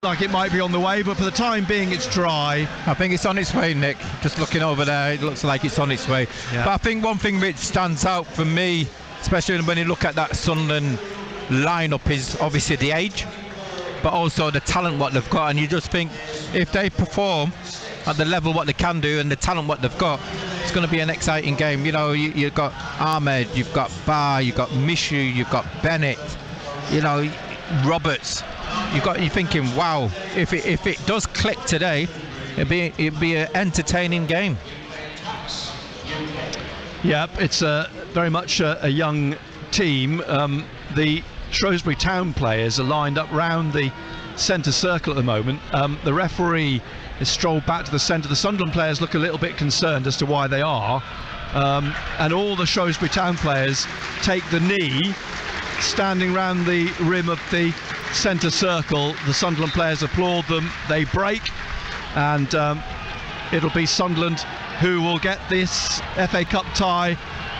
like it might be on the way, but for the time being it's dry. I think it's on its way, Nick. Just looking over there, it looks like it's on its way. Yeah. But I think one thing which stands out for me, especially when you look at that Sunderland lineup, is obviously the age, but also the talent what they've got. And you just think if they perform at the level what they can do and the talent what they've got, it's going to be an exciting game. You know, you've got Ahmed, you've got Barr, you've got Mishu, you've got Bennett, you know, Roberts. You're thinking, wow, if it does click today, it'd be an entertaining game. Yeah, it's very much a young team. The Shrewsbury Town players are lined up round the centre circle at the moment. The referee is strolled back to the centre. The Sunderland players look a little bit concerned as to why they are. And all the Shrewsbury Town players take the knee, standing round the rim of the centre circle. The Sunderland players applaud them, they break, and it'll be Sunderland who will get this FA Cup tie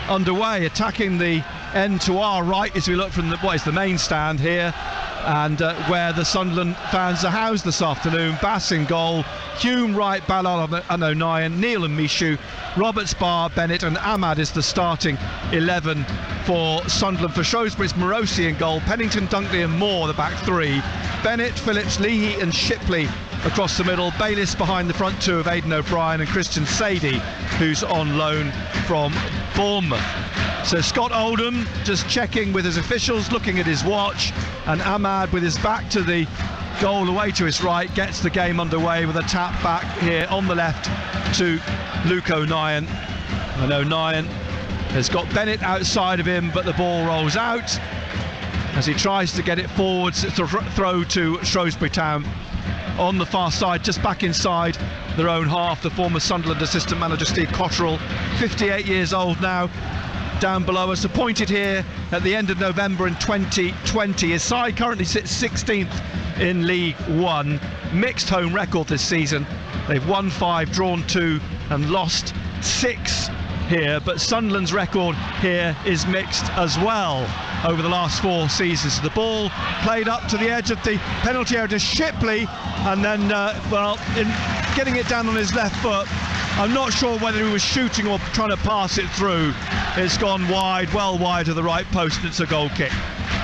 underway. Attacking the end to our right as we look from what is the main stand here, and where the Sunderland fans are housed this afternoon. Bass in goal, Hume right, Ballard and O'Nien, Neil and Mishu, Roberts, Barr, Bennett and Ahmad is the starting 11 for Sunderland. For Shrewsbury, it's Morosi in goal, Pennington, Dunkley and Moore the back three, Bennett, Phillips, Leahy and Shipley across the middle, Bayliss behind the front two of Aidan O'Brien and Christian Sadie, who's on loan from Bournemouth. So Scott Oldham just checking with his officials, looking at his watch, and Ahmad with his back to the goal away to his right gets the game underway with a tap back here on the left to Luke O'Nien. And O'Nien has got Bennett outside of him, but the ball rolls out as he tries to get it forwards. It's a throw to Shrewsbury Town on the far side, just back inside their own half. The former Sunderland assistant manager Steve Cotterill, 58 years old now, down below us, appointed here at the end of November in 2020. His side currently sits 16th in League One. Mixed home record this season. They've won 5, drawn 2 and lost 6 here, but Sunderland's record here is mixed as well over the last 4 seasons. The ball played up to the edge of the penalty area to Shipley, and then in getting it down on his left foot, I'm not sure whether he was shooting or trying to pass it through. It's gone wide, well wide of the right post, and it's a goal kick.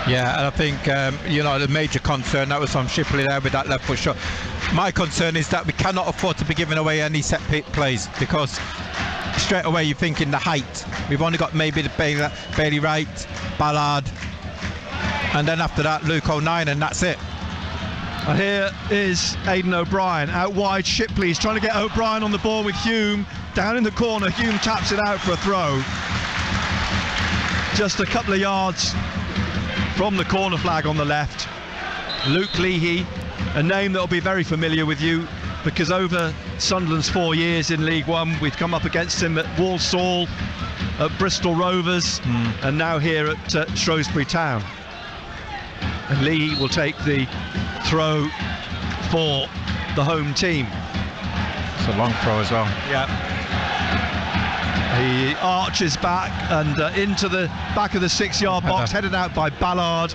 Yeah, and I think you know, the major concern that was from Shipley there with that left foot shot. My concern is that we cannot afford to be giving away any set plays, because straight away you're thinking the height. We've only got maybe the Bailey Wright, Ballard, and then after that Luke O'Nien, and that's it. And here is Aidan O'Brien out wide. Shipley's trying to get O'Brien on the ball with Hume down in the corner. Hume taps it out for a throw, just a couple of yards from the corner flag on the left. Luke Leahy, a name that will be very familiar with you, because over Sunderland's 4 years in League One, we've come up against him at Walsall, at Bristol Rovers, and now here at Shrewsbury Town. And Leahy will take the throw for the home team. It's a long throw as well. Yeah. He arches back and into the back of the 6-yard box, headed out by Ballard,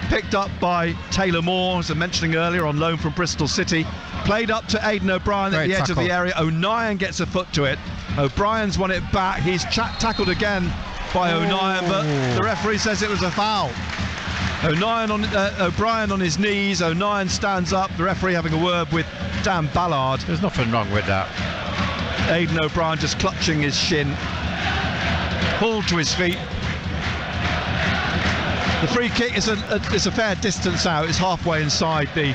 picked up by Taylor Moore, as I mentioned earlier, on loan from Bristol City. Played up to Aidan O'Brien at the edge of the area. O'Nien gets a foot to it. O'Brien's won it back. He's tackled again by O'Nien, but the referee says it was a foul. O'Brien on his knees. O'Nien stands up. The referee having a word with Dan Ballard. There's nothing wrong with that. Aidan O'Brien just clutching his shin, pulled to his feet. The free kick is a fair distance out. It's halfway inside the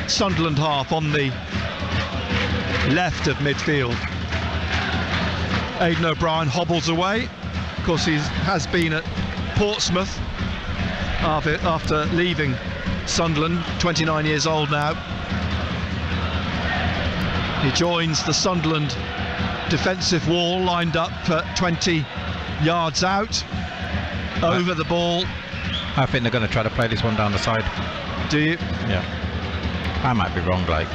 Sunderland half on the left of midfield. Aidan O'Brien hobbles away. Of course, he has been at Portsmouth after leaving Sunderland, 29 years old now. He joins the Sunderland defensive wall, lined up 20 yards out, over the ball. I think they're going to try to play this one down the side. Do you? Yeah. I might be wrong, like.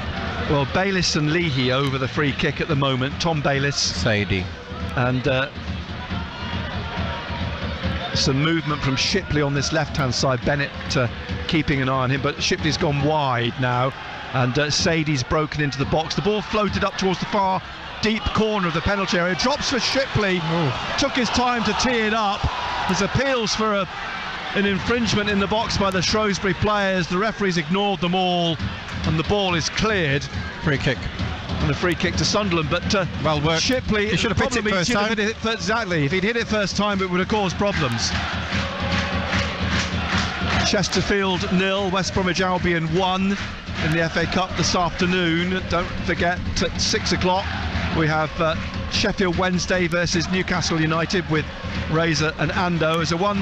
Well, Bayliss and Leahy over the free kick at the moment. Tom Bayliss. Sadie. And some movement from Shipley on this left-hand side. Bennett keeping an eye on him, but Shipley's gone wide now. and Sadie's broken into the box. The ball floated up towards the far deep corner of the penalty area, drops for Shipley. Took his time to tee it up. There's appeals for an infringement in the box by the Shrewsbury players. The referees ignored them all, and the ball is cleared. Free kick. And a free kick to Sunderland, but well worked. Shipley, he should have hit it first time. Exactly, if he'd hit it first time it would have caused problems. Chesterfield 0, West Bromwich Albion 1 in the FA Cup this afternoon. Don't forget, at 6 o'clock we have Sheffield Wednesday versus Newcastle United with Razor and Ando. As a one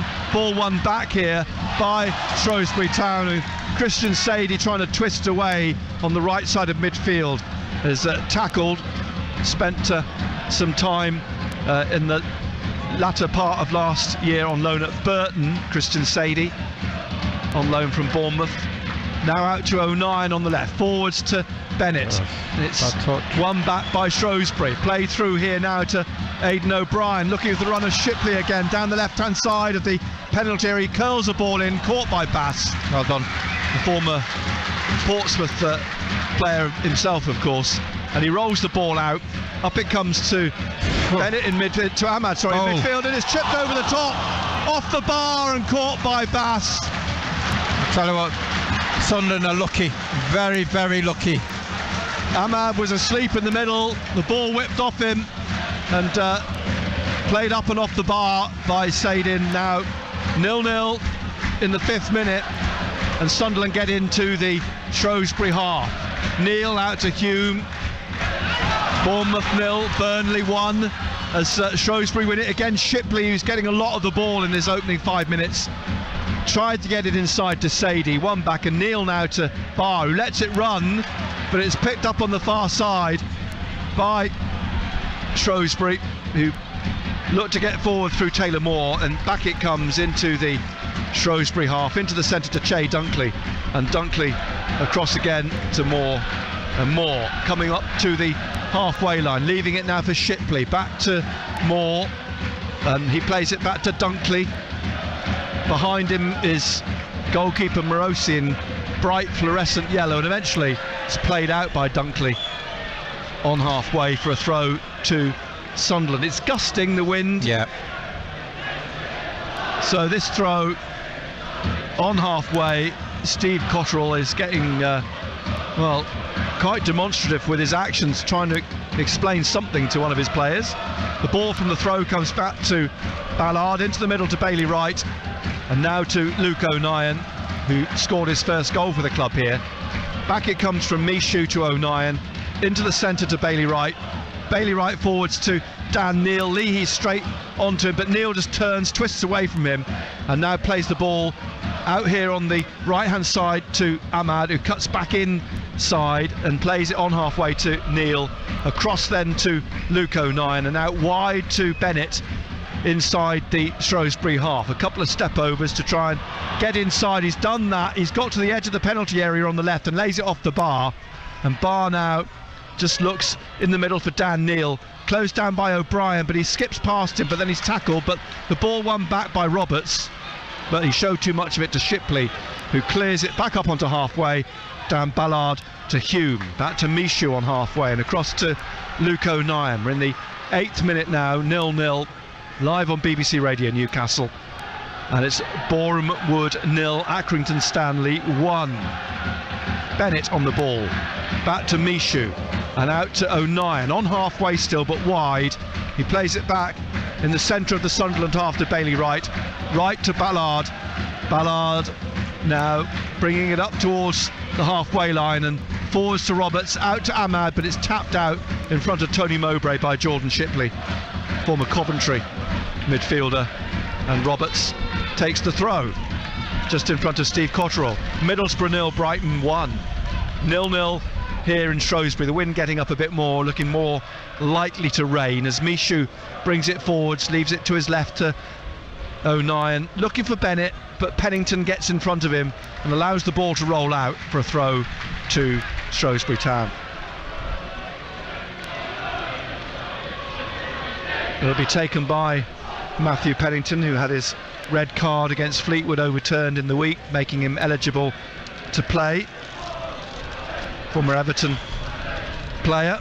back here by Shrewsbury Town, and Christian Sadie trying to twist away on the right side of midfield is tackled. Spent some time in the latter part of last year on loan at Burton. Christian Sadie on loan from Bournemouth. Now out to O'Nien on the left, forwards to Bennett. It's one back by Shrewsbury. Play through here now to Aidan O'Brien, looking at the runner Shipley again down the left hand side of the penalty area. He curls the ball in, caught by Bass. Well done. The former Portsmouth player himself, of course, and he rolls the ball out. Up it comes to Bennett in midfield, to Ahmad, sorry, in midfield, and it's chipped over the top, off the bar and caught by Bass. I'll tell you what, Sunderland are lucky, very, very lucky. Ahmad was asleep in the middle, the ball whipped off him and played up and off the bar by Sadin. Now 0-0 in the 5th minute, and Sunderland get into the Shrewsbury half. Neil out to Hume. Bournemouth 0, Burnley 1 as Shrewsbury win it again. Shipley, who's getting a lot of the ball in his opening 5 minutes, tried to get it inside to Sadie. One back, and Neil now to Barr, who lets it run, but it's picked up on the far side by Shrewsbury, who looked to get forward through Taylor Moore, and back it comes into the Shrewsbury half, into the centre to Che Dunkley, and Dunkley across again to Moore, and Moore coming up to the halfway line, leaving it now for Shipley, back to Moore, and he plays it back to Dunkley. Behind him is goalkeeper Morosi in bright fluorescent yellow, and eventually it's played out by Dunkley on halfway for a throw to Sunderland. It's gusting, the wind. Yeah. So this throw on halfway, Steve Cotterill is getting well, quite demonstrative with his actions, trying to explain something to one of his players. The ball from the throw comes back to Ballard, into the middle to Bailey Wright, and now to Luke O'Nien, who scored his first goal for the club here. Back it comes from Mishu to O'Nien, into the centre to Bailey Wright. Bailey Wright forwards to Dan Neil. Leahy straight onto him, but Neil just turns, twists away from him, and now plays the ball out here on the right hand side to Ahmad, who cuts back inside and plays it on halfway to Neil. Across then to Luke O'Nien, and out wide to Bennett inside the Shrewsbury half. A couple of step overs to try and get inside. He's done that. He's got to the edge of the penalty area on the left and lays it off the bar, and Barr now just looks in the middle for Dan Neil, closed down by O'Brien, but he skips past him, but then he's tackled, but the ball won back by Roberts, but he showed too much of it to Shipley, who clears it back up onto halfway, down Ballard to Hume, back to Mishu on halfway, and across to Luke O'Nien. We're in the 8th minute now, 0-0, live on BBC Radio Newcastle, and it's Boreham Wood 0, Accrington Stanley 1. Bennett on the ball, back to Mishu, and out to O'Nien, on halfway still but wide. He plays it back in the centre of the Sunderland half to Bailey Wright, right to Ballard. Ballard now bringing it up towards the halfway line, and forwards to Roberts, out to Ahmad, but it's tapped out in front of Tony Mowbray by Jordan Shipley, former Coventry midfielder, and Roberts takes the throw just in front of Steve Cotterill. Middlesbrough 0, Brighton 1. 0-0 here in Shrewsbury. The wind getting up a bit more, looking more likely to rain as Mishu brings it forwards, leaves it to his left to O'Nien, looking for Bennett, but Pennington gets in front of him and allows the ball to roll out for a throw to Shrewsbury Town. It'll be taken by Matthew Pennington, who had his red card against Fleetwood overturned in the week, making him eligible to play. former Everton player.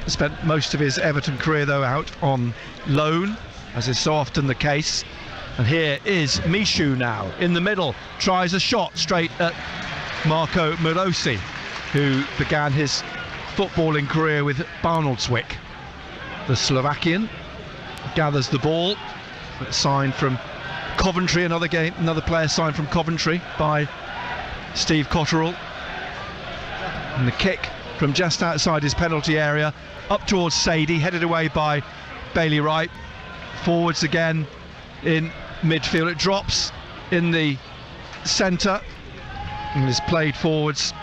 Spent most of his Everton career though out on loan, as is so often the case. And here is Mishu now in the middle, tries a shot straight at Marco Morosi, who began his footballing career with Barnoldswick. The Slovakian gathers the ball, signed from Coventry, another player signed from Coventry by Steve Cotterill. And the kick from just outside his penalty area up towards Sadie, headed away by Bailey Wright. Forwards again in midfield. It drops in the centre and is played forwards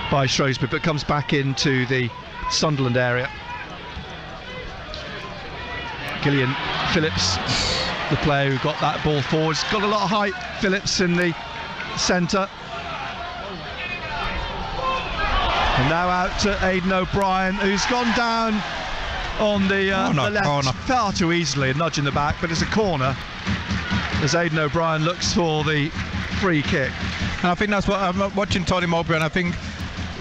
by Shrewsbury, but comes back into the Sunderland area. Gillian Phillips, the player who got that ball forwards, got a lot of height. Phillips in the centre. And now out to Aidan O'Brien, who's gone down on the left corner far too easily, a nudge in the back, but it's a corner as Aidan O'Brien looks for the free kick. And I think that's what I'm watching Tony Mowbray, and I think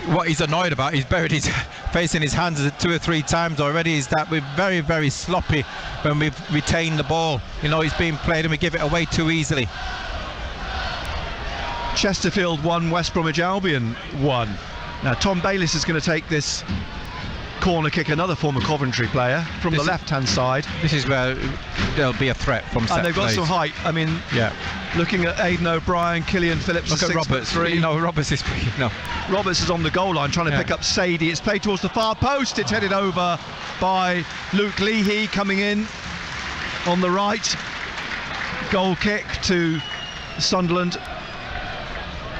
what he's annoyed about, he's buried his face in his hands 2 or 3 times already, is that we're very, very sloppy when we've retained the ball. You know, it's being played and we give it away too easily. Chesterfield 1, West Bromwich Albion 1. Now Tom Bayliss is going to take this corner kick, another former Coventry player, from the left-hand side. This is where there'll be a threat from set and they've got some height. I mean, yeah. Looking at Aidan O'Brien, Killian Phillips, look at Roberts. 6'3". You know, Roberts is Roberts is on the goal line trying to pick up Sadie. It's played towards the far post. It's headed over by Luke Leahy, coming in on the right. Goal kick to Sunderland.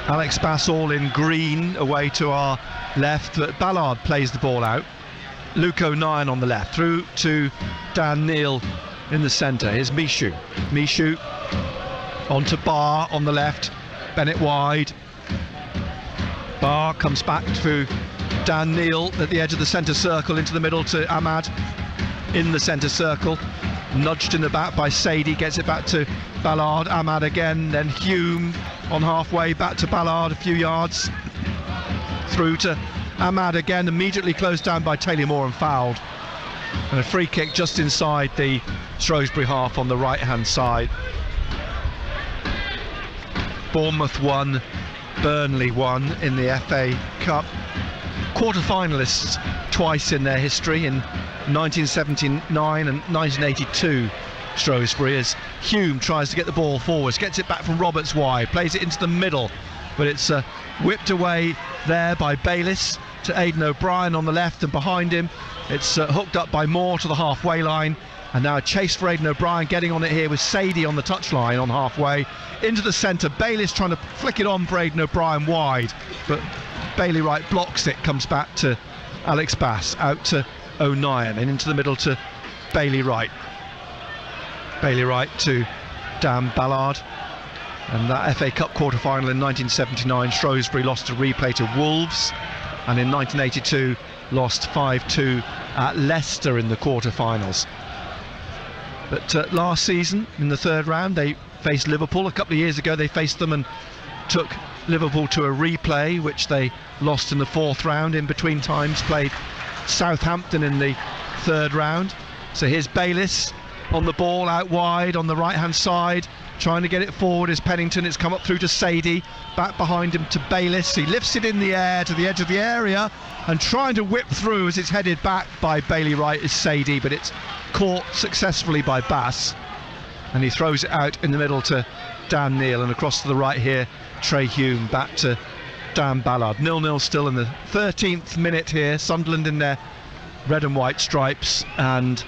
Alex Bass all in green away to our left, but Ballard plays the ball out. Luke O'Nien on the left, through to Dan Neil in the centre. Here's Mishu. Mishu onto Barr on the left, Bennett wide. Barr comes back to Dan Neil at the edge of the centre circle, into the middle to Ahmad in the centre circle. Nudged in the back by Sadie, gets it back to Ballard. Ahmad again, then Hume on halfway, back to Ballard a few yards. Through to Ahmad again, immediately closed down by Taylor Moore and fouled. And a free kick just inside the Shrewsbury half on the right hand side. Bournemouth 1, Burnley 1 in the FA Cup. Quarter-finalists twice in their history, in 1979 and 1982. Shrewsbury, as Hume tries to get the ball forwards, gets it back from Roberts wide, plays it into the middle, but it's whipped away there by Bayliss to Aidan O'Brien on the left, and behind him it's hooked up by Moore to the halfway line, and now a chase for Aidan O'Brien, getting on it here with Sadie on the touchline on halfway into the centre. Bayliss trying to flick it on for Aidan O'Brien wide, but Bailey Wright blocks it, comes back to Alex Bass, out to O'Nien, and into the middle to Bailey Wright. Bailey Wright to Dan Ballard. And that FA Cup quarter-final in 1979, Shrewsbury lost a replay to Wolves, and in 1982 lost 5-2 at Leicester in the quarter-finals. But last season, in the third round, they faced Liverpool. A couple of years ago they faced them and took Liverpool to a replay, which they lost in the fourth round. In between times played Southampton in the third round. So here's Bayliss on the ball out wide on the right hand side, trying to get it forward is Pennington. It's come up through to Sadie, back behind him to Bayliss. He lifts it in the air to the edge of the area and trying to whip through as it's headed back by Bailey Wright is Sadie, but it's caught successfully by Bass, and he throws it out in the middle to Dan Neil, and across to the right here Trey Hume back to Dan Ballard. 0-0 still in the 13th minute here. Sunderland in their red and white stripes and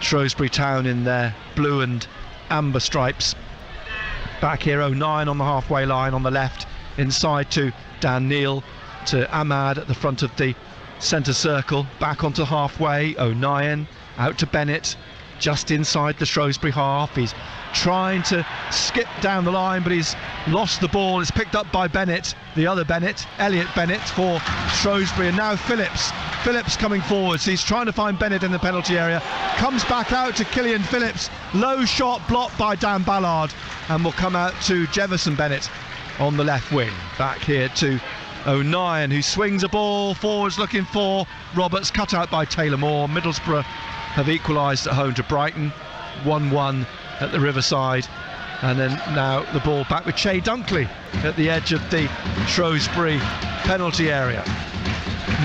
Shrewsbury Town in their blue and amber stripes. Back here O'Nien on the halfway line on the left, inside to Dan Neil, to Ahmad at the front of the centre circle, back onto halfway. O'Nien out to Bennett just inside the Shrewsbury half. He's trying to skip down the line, but he's lost the ball. It's picked up by Bennett, the other Bennett, Elliot Bennett for Shrewsbury, and now Phillips coming forwards. He's trying to find Bennett in the penalty area, comes back out to Killian Phillips, low shot blocked by Dan Ballard, and will come out to Jefferson Bennett on the left wing. Back here to O'Nien, who swings a ball forwards looking for Roberts, cut out by Taylor Moore. Middlesbrough have equalised at home to Brighton, 1-1 at the Riverside. And then now the ball back with Che Dunkley at the edge of the Shrewsbury penalty area.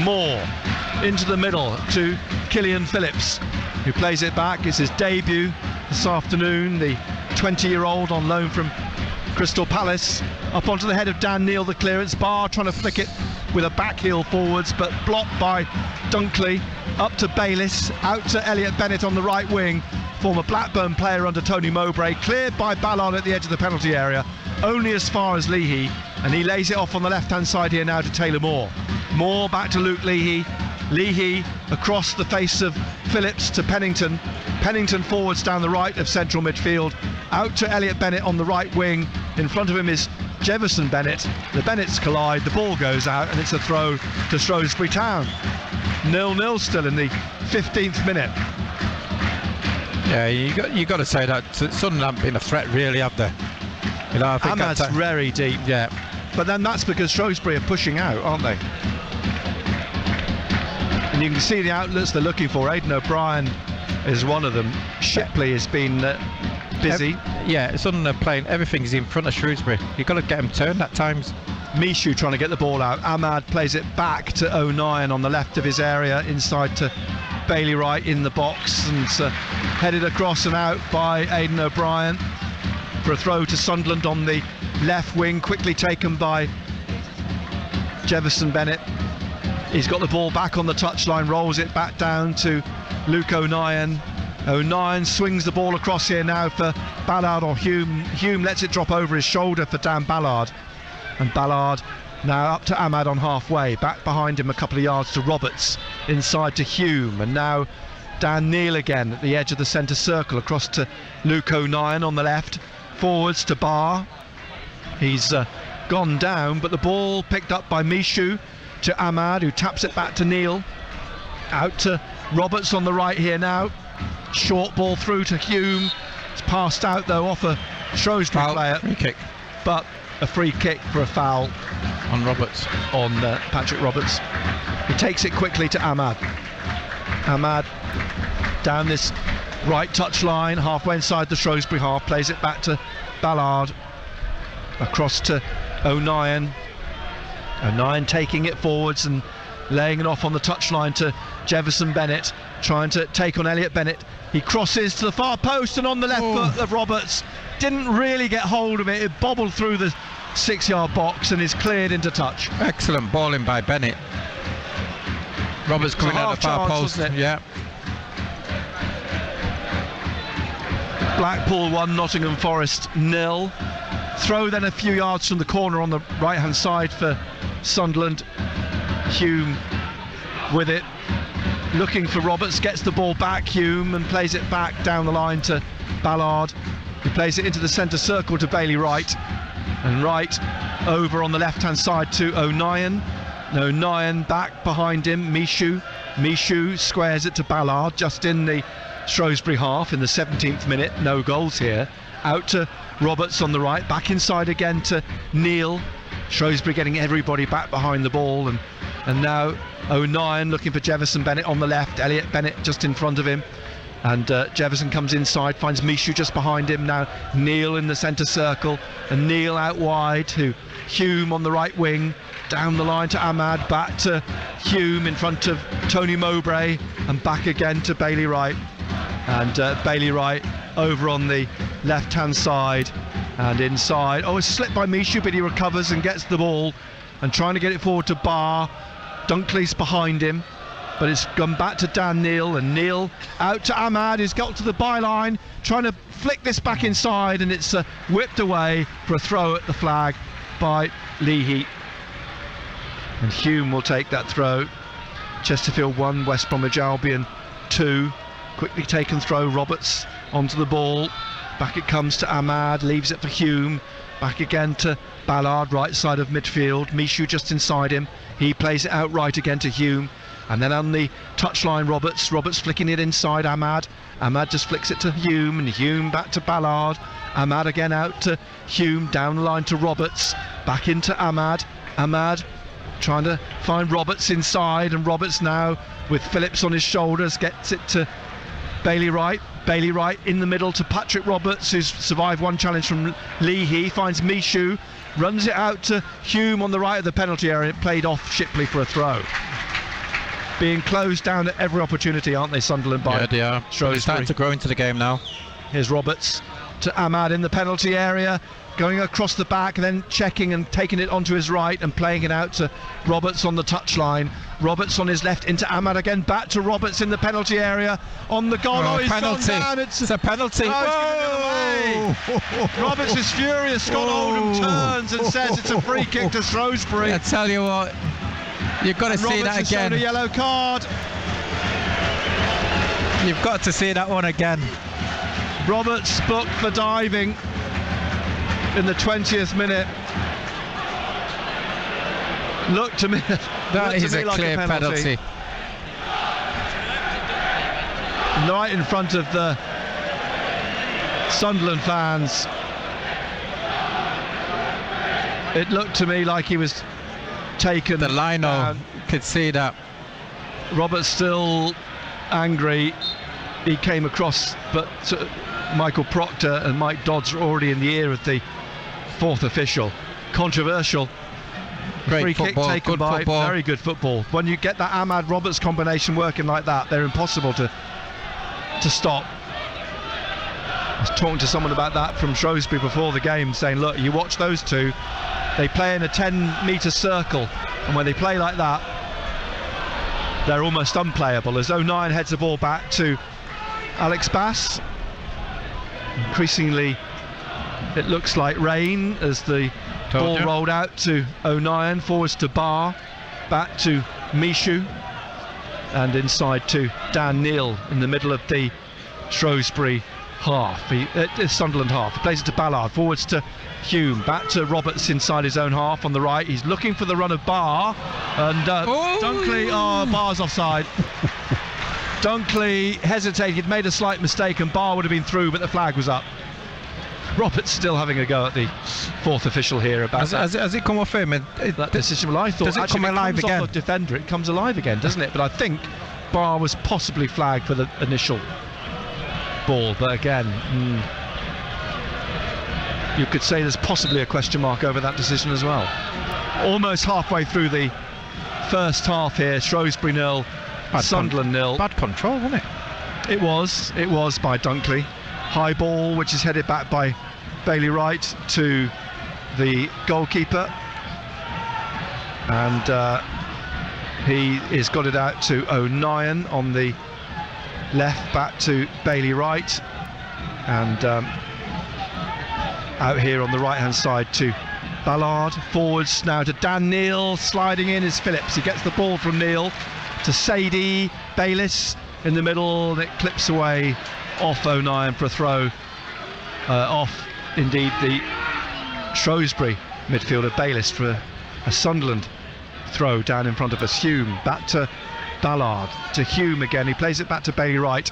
Moore into the middle to Killian Phillips, who plays it back. It's his debut this afternoon, the 20-year-old on loan from Crystal Palace. Up onto the head of Dan Neil, the clearance. Barr trying to flick it with a back heel forwards, but blocked by Dunkley. Up to Bayliss, out to Elliot Bennett on the right wing, former Blackburn player under Tony Mowbray. Cleared by Ballard at the edge of the penalty area, only as far as Leahy, and he lays it off on the left-hand side here now to Taylor Moore. Moore back to Luke Leahy. Leahy across the face of Phillips to Pennington. Pennington forwards down the right of central midfield, out to Elliot Bennett on the right wing. In front of him is Jefferson Bennett. The Bennetts collide, the ball goes out, and it's a throw to Shrewsbury Town. 0-0 still in the 15th minute. Yeah, you got to say that Sunderland haven't been a threat really, have they? You know, I think Ahmad's very deep. Yeah, but then that's because Shrewsbury are pushing out, aren't they? And you can see the outlets they're looking for. Aidan O'Brien is one of them. Shipley has been busy. Yeah, Sunderland playing, everything's in front of Shrewsbury. You've got to get them turned at times. Mishu trying to get the ball out. Ahmad plays it back to O'Nien on the left of his area, inside to Bailey Wright in the box, and headed across and out by Aidan O'Brien for a throw to Sunderland on the left wing, quickly taken by Jefferson Bennett. He's got the ball back on the touchline, rolls it back down to Luke O'Nien. O'Nien swings the ball across here now for Ballard or Hume. Hume lets it drop over his shoulder for Dan Ballard, and Ballard now up to Ahmad on halfway, back behind him a couple of yards to Roberts, inside to Hume, and now Dan Neil again at the edge of the centre circle, across to Luke O'Nien on the left, forwards to Barr. He's gone down, but the ball picked up by Mishu to Ahmad, who taps it back to Neil, out to Roberts on the right here now. Short ball through to Hume. It's passed out though off a Shrewsbury player. Free kick. But a free kick for a foul on Roberts, on Patrick Roberts. He takes it quickly to Ahmad. Ahmad down this right touch line, halfway inside the Shrewsbury half, plays it back to Ballard, across to O'Nien. O'Nien taking it forwards and laying it off on the touchline to Jefferson Bennett, trying to take on Elliot Bennett. He crosses to the far post, and on the left foot of Roberts, didn't really get hold of it. It bobbled through the 6-yard box and is cleared into touch. Excellent balling by Bennett. Roberts coming out the far post. Yeah. Blackpool 1, Nottingham Forest 0. Throw then a few yards from the corner on the right hand side for Sunderland. Hume with it, looking for Roberts, gets the ball back, Hume, and plays it back down the line to Ballard, who plays it into the centre circle to Bailey Wright, and Wright over on the left hand side to O'Nien. O'Nien back behind him, Mishu squares it to Ballard just in the Shrewsbury half in the 17th minute. No goals here. Out to Roberts on the right, back inside again to Neil. Shrewsbury getting everybody back behind the ball, and now O'Nien looking for Jefferson Bennett on the left. Elliot Bennett just in front of him, and Jefferson comes inside, finds Mishu just behind him. Now Neil in the centre circle, and Neil out wide to Hume on the right wing, down the line to Ahmad, back to Hume in front of Tony Mowbray, and back again to Bailey Wright. And Bailey Wright over on the left hand side and inside. Oh, it's slipped by Mishu, but he recovers and gets the ball and trying to get it forward to Barr. Dunkley's behind him, but it's gone back to Dan Neil, and Neil out to Ahmad, who's got to the byline, trying to flick this back inside, and it's whipped away for a throw at the flag by Leahy. And Hume will take that throw. Chesterfield 1, West Bromwich Albion 2. Quickly taken throw, Roberts onto the ball, back it comes to Ahmad, leaves it for Hume, back again to Ballard, right side of midfield. Mishu just inside him, he plays it out right again to Hume, and then on the touchline Roberts flicking it inside Ahmad just flicks it to Hume, and Hume back to Ballard, Ahmad again out to Hume, down the line to Roberts, back into Ahmad trying to find Roberts inside, and Roberts now with Phillips on his shoulders gets it to Bailey Wright. Bailey Wright in the middle to Patrick Roberts, who's survived one challenge from Leahy. Finds Michoud, runs it out to Hume on the right of the penalty area. It played off Shipley for a throw. Being closed down at every opportunity, aren't they, Sunderland, by they are. Shrewsbury. It's starting to grow into the game now. Here's Roberts to Ahmad in the penalty area, going across the back, then checking and taking it onto his right and playing it out to Roberts on the touchline. Roberts on his left into Ahmad again, back to Roberts in the penalty area on the goal. Oh, he's penalty. gone down. It's a penalty. Roberts is furious. Scott Oldham turns and says it's a free kick to Shrewsbury. I tell you what, you've got to see that again. A yellow card. You've got to see that one again. Roberts booked for diving in the 20th minute. Looked to me that is a like clear penalty. Right in front of the Sunderland fans. It looked to me like he was taken. The lino could see that. Roberts still angry. He came across, but Michael Proctor and Mike Dodds are already in the ear of the fourth official. Controversial. Great free football, kick taken good by football. Very good football. When you get that Ahmad Roberts combination working like that, they're impossible to stop. I was talking to someone about that from Shrewsbury before the game, saying, look, you watch those two, they play in a 10-metre circle, and when they play like that, they're almost unplayable. As O'Nien heads the ball back to Alex Bass. Increasingly it looks like rain as the ball rolled out to O'Nien, forwards to Barr, back to Michoud, and inside to Dan Neil in the middle of the Shrewsbury half, Sunderland half. He plays it to Ballard, forwards to Hume, back to Roberts inside his own half on the right. He's looking for the run of Barr, and Dunkley, Barr's offside. Dunkley hesitated, made a slight mistake, and Barr would have been through, but the flag was up. Roberts still having a go at the fourth official here about has it come off him? That decision. Well, I thought does it actually come alive again? Off the defender, it comes alive again, doesn't it? But I think Barr was possibly flagged for the initial ball, but again, you could say there's possibly a question mark over that decision as well. Almost halfway through the first half here, Shrewsbury 0, Sunderland 0. Bad control, wasn't it? It was by Dunkley. High ball, which is headed back by Bailey Wright to the goalkeeper, and he has got it out to O'Nien on the left, back to Bailey Wright, and out here on the right hand side to Ballard. Forwards now to Dan Neil, sliding in is Phillips. He gets the ball from Neil to Sadie. Bayliss in the middle, and it clips away off O'Nien for a throw, off indeed the Shrewsbury midfielder Bayliss for a Sunderland throw down in front of us. Hume back to Ballard, to Hume again. He plays it back to Bailey Wright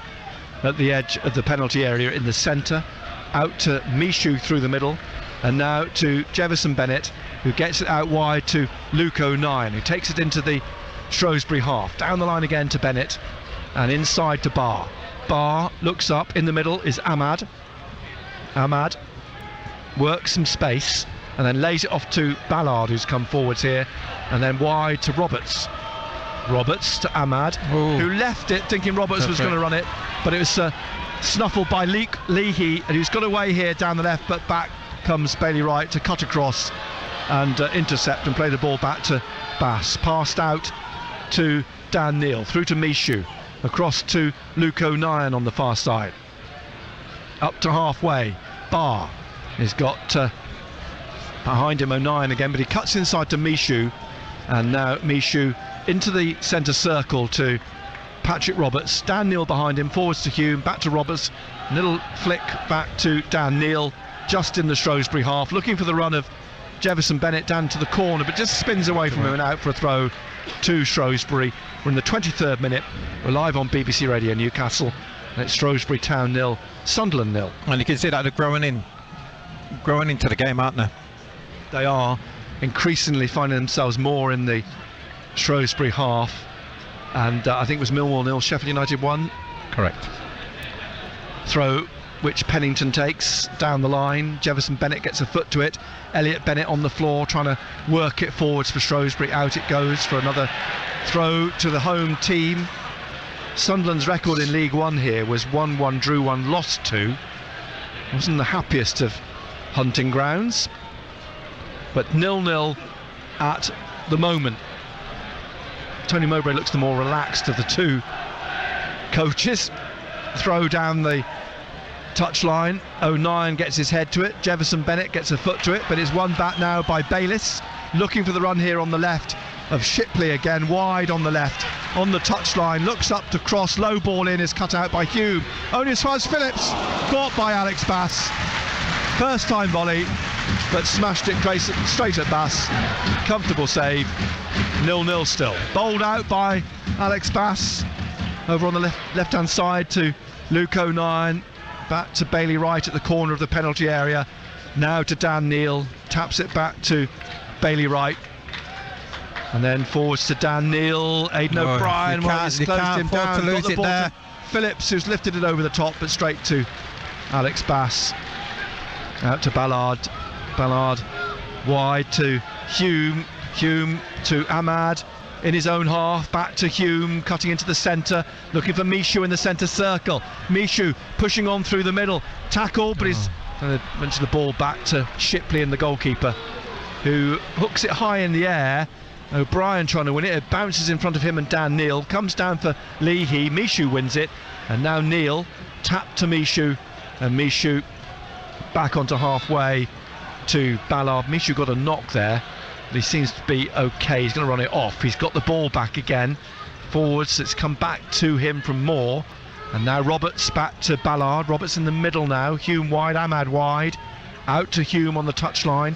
at the edge of the penalty area in the centre, out to Michoud through the middle, and now to Jefferson Bennett, who gets it out wide to Luke O'Nien, who takes it into the Shrewsbury half. Down the line again to Bennett, and inside to Barr. Barr looks up, in the middle is Ahmad. Ahmad works some space and then lays it off to Ballard, who's come forwards here, and then wide to Roberts. Roberts to Ahmad, who left it thinking Roberts was going to run it, but it was snuffled by Leahy, and who's got away here down the left, but back comes Bailey Wright to cut across and intercept and play the ball back to Bass. Passed out to Dan Neil, through to Michoud, across to Luke O'Nien on the far side. Up to halfway, Barr has got behind him O'Nien again, but he cuts inside to Michoud, and now Michoud into the centre circle to Patrick Roberts. Dan Neil behind him, forwards to Hume, back to Roberts, little flick back to Dan Neil, just in the Shrewsbury half, looking for the run of Jefferson Bennett down to the corner, but just spins away from him and out for a throw to Shrewsbury. We're in the 23rd minute. We're live on BBC Radio Newcastle, and it's Shrewsbury Town 0, Sunderland 0. And you can see that they're growing into the game, aren't they? They are increasingly finding themselves more in the Shrewsbury half, and I think it was Millwall 0, Sheffield United 1. Correct. Throw which Pennington takes down the line. Jefferson Bennett gets a foot to it. Elliot Bennett on the floor trying to work it forwards for Shrewsbury. Out it goes for another throw to the home team. Sunderland's record in League One here was 1-1, drew 1, lost 2. Wasn't the happiest of hunting grounds, but 0-0 at the moment. Tony Mowbray looks the more relaxed of the two coaches. Throw down the touchline. O'Nien gets his head to it. Jefferson Bennett gets a foot to it, but it's won back now by Bayliss. Looking for the run here on the left of Shipley again, wide on the left, on the touchline, looks up to cross, low ball in, is cut out by Hume. Only as far as Phillips, caught by Alex Bass. First time volley, but smashed it straight at Bass. Comfortable save, 0-0 still. Bowled out by Alex Bass, over on the left-hand side to Luke O'Nien, back to Bailey Wright at the corner of the penalty area. Now to Dan Neil, taps it back to Bailey Wright. And then forwards to Dan Neil. Aidan O'Brien has closed him down. Got the ball to Phillips, who's lifted it over the top, but straight to Alex Bass. Out to Ballard. Ballard wide to Hume. Hume to Ahmad in his own half. Back to Hume, cutting into the centre, looking for Michu in the centre circle. Michu pushing on through the middle. Tackle, but he's mentioned the ball back to Shipley and the goalkeeper, who hooks it high in the air. O'Brien trying to win it. It bounces in front of him and Dan Neil. Comes down for Leahy. Michu wins it. And now Neil tapped to Michu. And Michu back onto halfway to Ballard. Michu got a knock there, but he seems to be okay. He's going to run it off. He's got the ball back again. Forwards. It's come back to him from Moore. And now Roberts back to Ballard. Roberts in the middle now. Hume wide. Ahmad wide. Out to Hume on the touchline.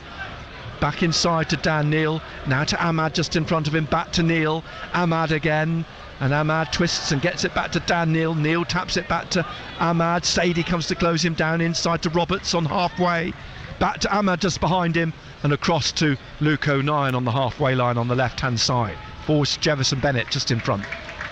Back inside to Dan Neil, now to Ahmad just in front of him, back to Neil, Ahmad again, and Ahmad twists and gets it back to Dan Neil. Neil taps it back to Ahmad. Sadie comes to close him down inside to Roberts on halfway, back to Ahmad just behind him, and across to Luke O'Nien on the halfway line on the left hand side. Forwards to Jefferson Bennett just in front.